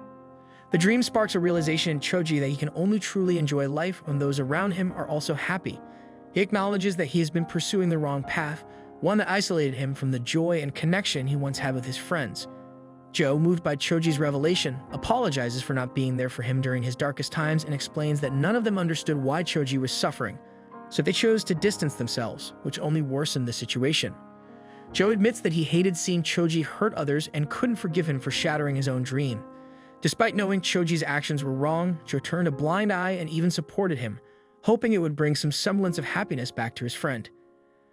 The dream sparks a realization in Choji that he can only truly enjoy life when those around him are also happy. He acknowledges that he has been pursuing the wrong path, one that isolated him from the joy and connection he once had with his friends. Joe, moved by Choji's revelation, apologizes for not being there for him during his darkest times and explains that none of them understood why Choji was suffering, so they chose to distance themselves, which only worsened the situation. Joe admits that he hated seeing Choji hurt others and couldn't forgive him for shattering his own dream. Despite knowing Choji's actions were wrong, Joe turned a blind eye and even supported him, hoping it would bring some semblance of happiness back to his friend.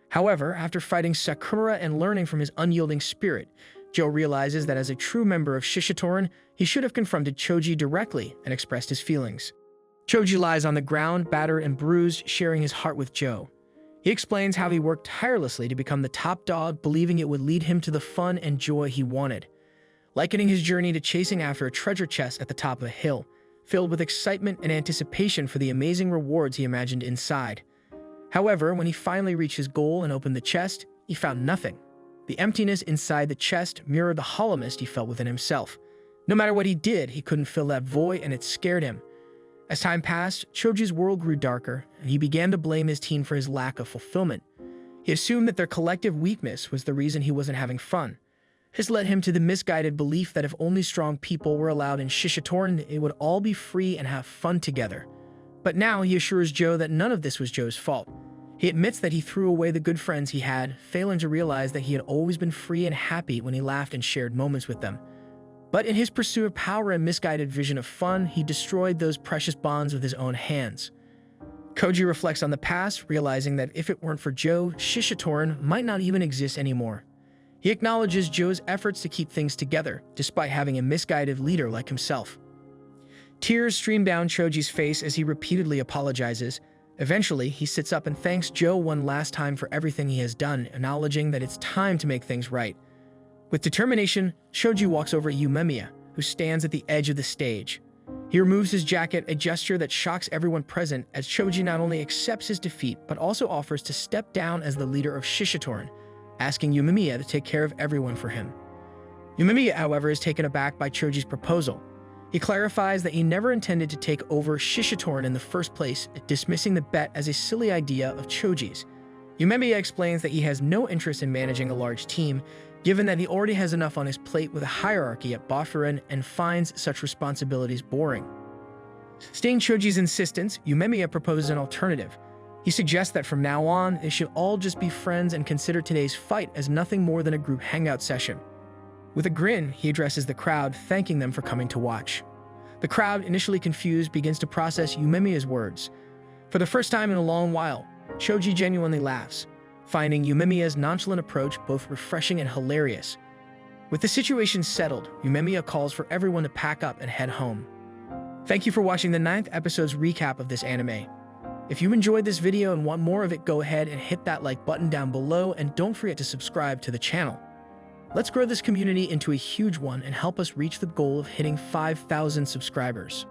However, after fighting Sakura and learning from his unyielding spirit, Joe realizes that as a true member of Shishitoran, he should have confronted Choji directly and expressed his feelings. Choji lies on the ground, battered and bruised, sharing his heart with Joe. He explains how he worked tirelessly to become the top dog, believing it would lead him to the fun and joy he wanted, likening his journey to chasing after a treasure chest at the top of a hill, filled with excitement and anticipation for the amazing rewards he imagined inside. However, when he finally reached his goal and opened the chest, he found nothing. The emptiness inside the chest mirrored the hollowness he felt within himself. No matter what he did, he couldn't fill that void, and it scared him. As time passed, Choji's world grew darker, and he began to blame his team for his lack of fulfillment. He assumed that their collective weakness was the reason he wasn't having fun. This led him to the misguided belief that if only strong people were allowed in Shishitoran, it would all be free and have fun together. But now he assures Joe that none of this was Joe's fault. He admits that he threw away the good friends he had, failing to realize that he had always been free and happy when he laughed and shared moments with them. But in his pursuit of power and misguided vision of fun, he destroyed those precious bonds with his own hands. Choji reflects on the past, realizing that if it weren't for Joe, Shishitoran might not even exist anymore. He acknowledges Joe's efforts to keep things together, despite having a misguided leader like himself. Tears stream down Choji's face as he repeatedly apologizes. Eventually, he sits up and thanks Joe one last time for everything he has done, acknowledging that it's time to make things right. With determination, Choji walks over to Yumemiya, who stands at the edge of the stage. He removes his jacket, a gesture that shocks everyone present, as Choji not only accepts his defeat, but also offers to step down as the leader of Shishitoran, asking Yumemiya to take care of everyone for him. Yumemiya, however, is taken aback by Choji's proposal. He clarifies that he never intended to take over Shishitoran in the first place, dismissing the bet as a silly idea of Choji's. Yumemiya explains that he has no interest in managing a large team, given that he already has enough on his plate with a hierarchy at Bofuren and finds such responsibilities boring. Staying Choji's insistence, Yumemiya proposes an alternative. He suggests that from now on, they should all just be friends and consider today's fight as nothing more than a group hangout session. With a grin, he addresses the crowd, thanking them for coming to watch. The crowd, initially confused, begins to process Yumemiya's words. For the first time in a long while, Choji genuinely laughs, finding Yumemiya's nonchalant approach both refreshing and hilarious. With the situation settled, Yumemiya calls for everyone to pack up and head home. Thank you for watching the 9th episode's recap of this anime. If you enjoyed this video and want more of it, go ahead and hit that like button down below and don't forget to subscribe to the channel. Let's grow this community into a huge one and help us reach the goal of hitting 5,000 subscribers.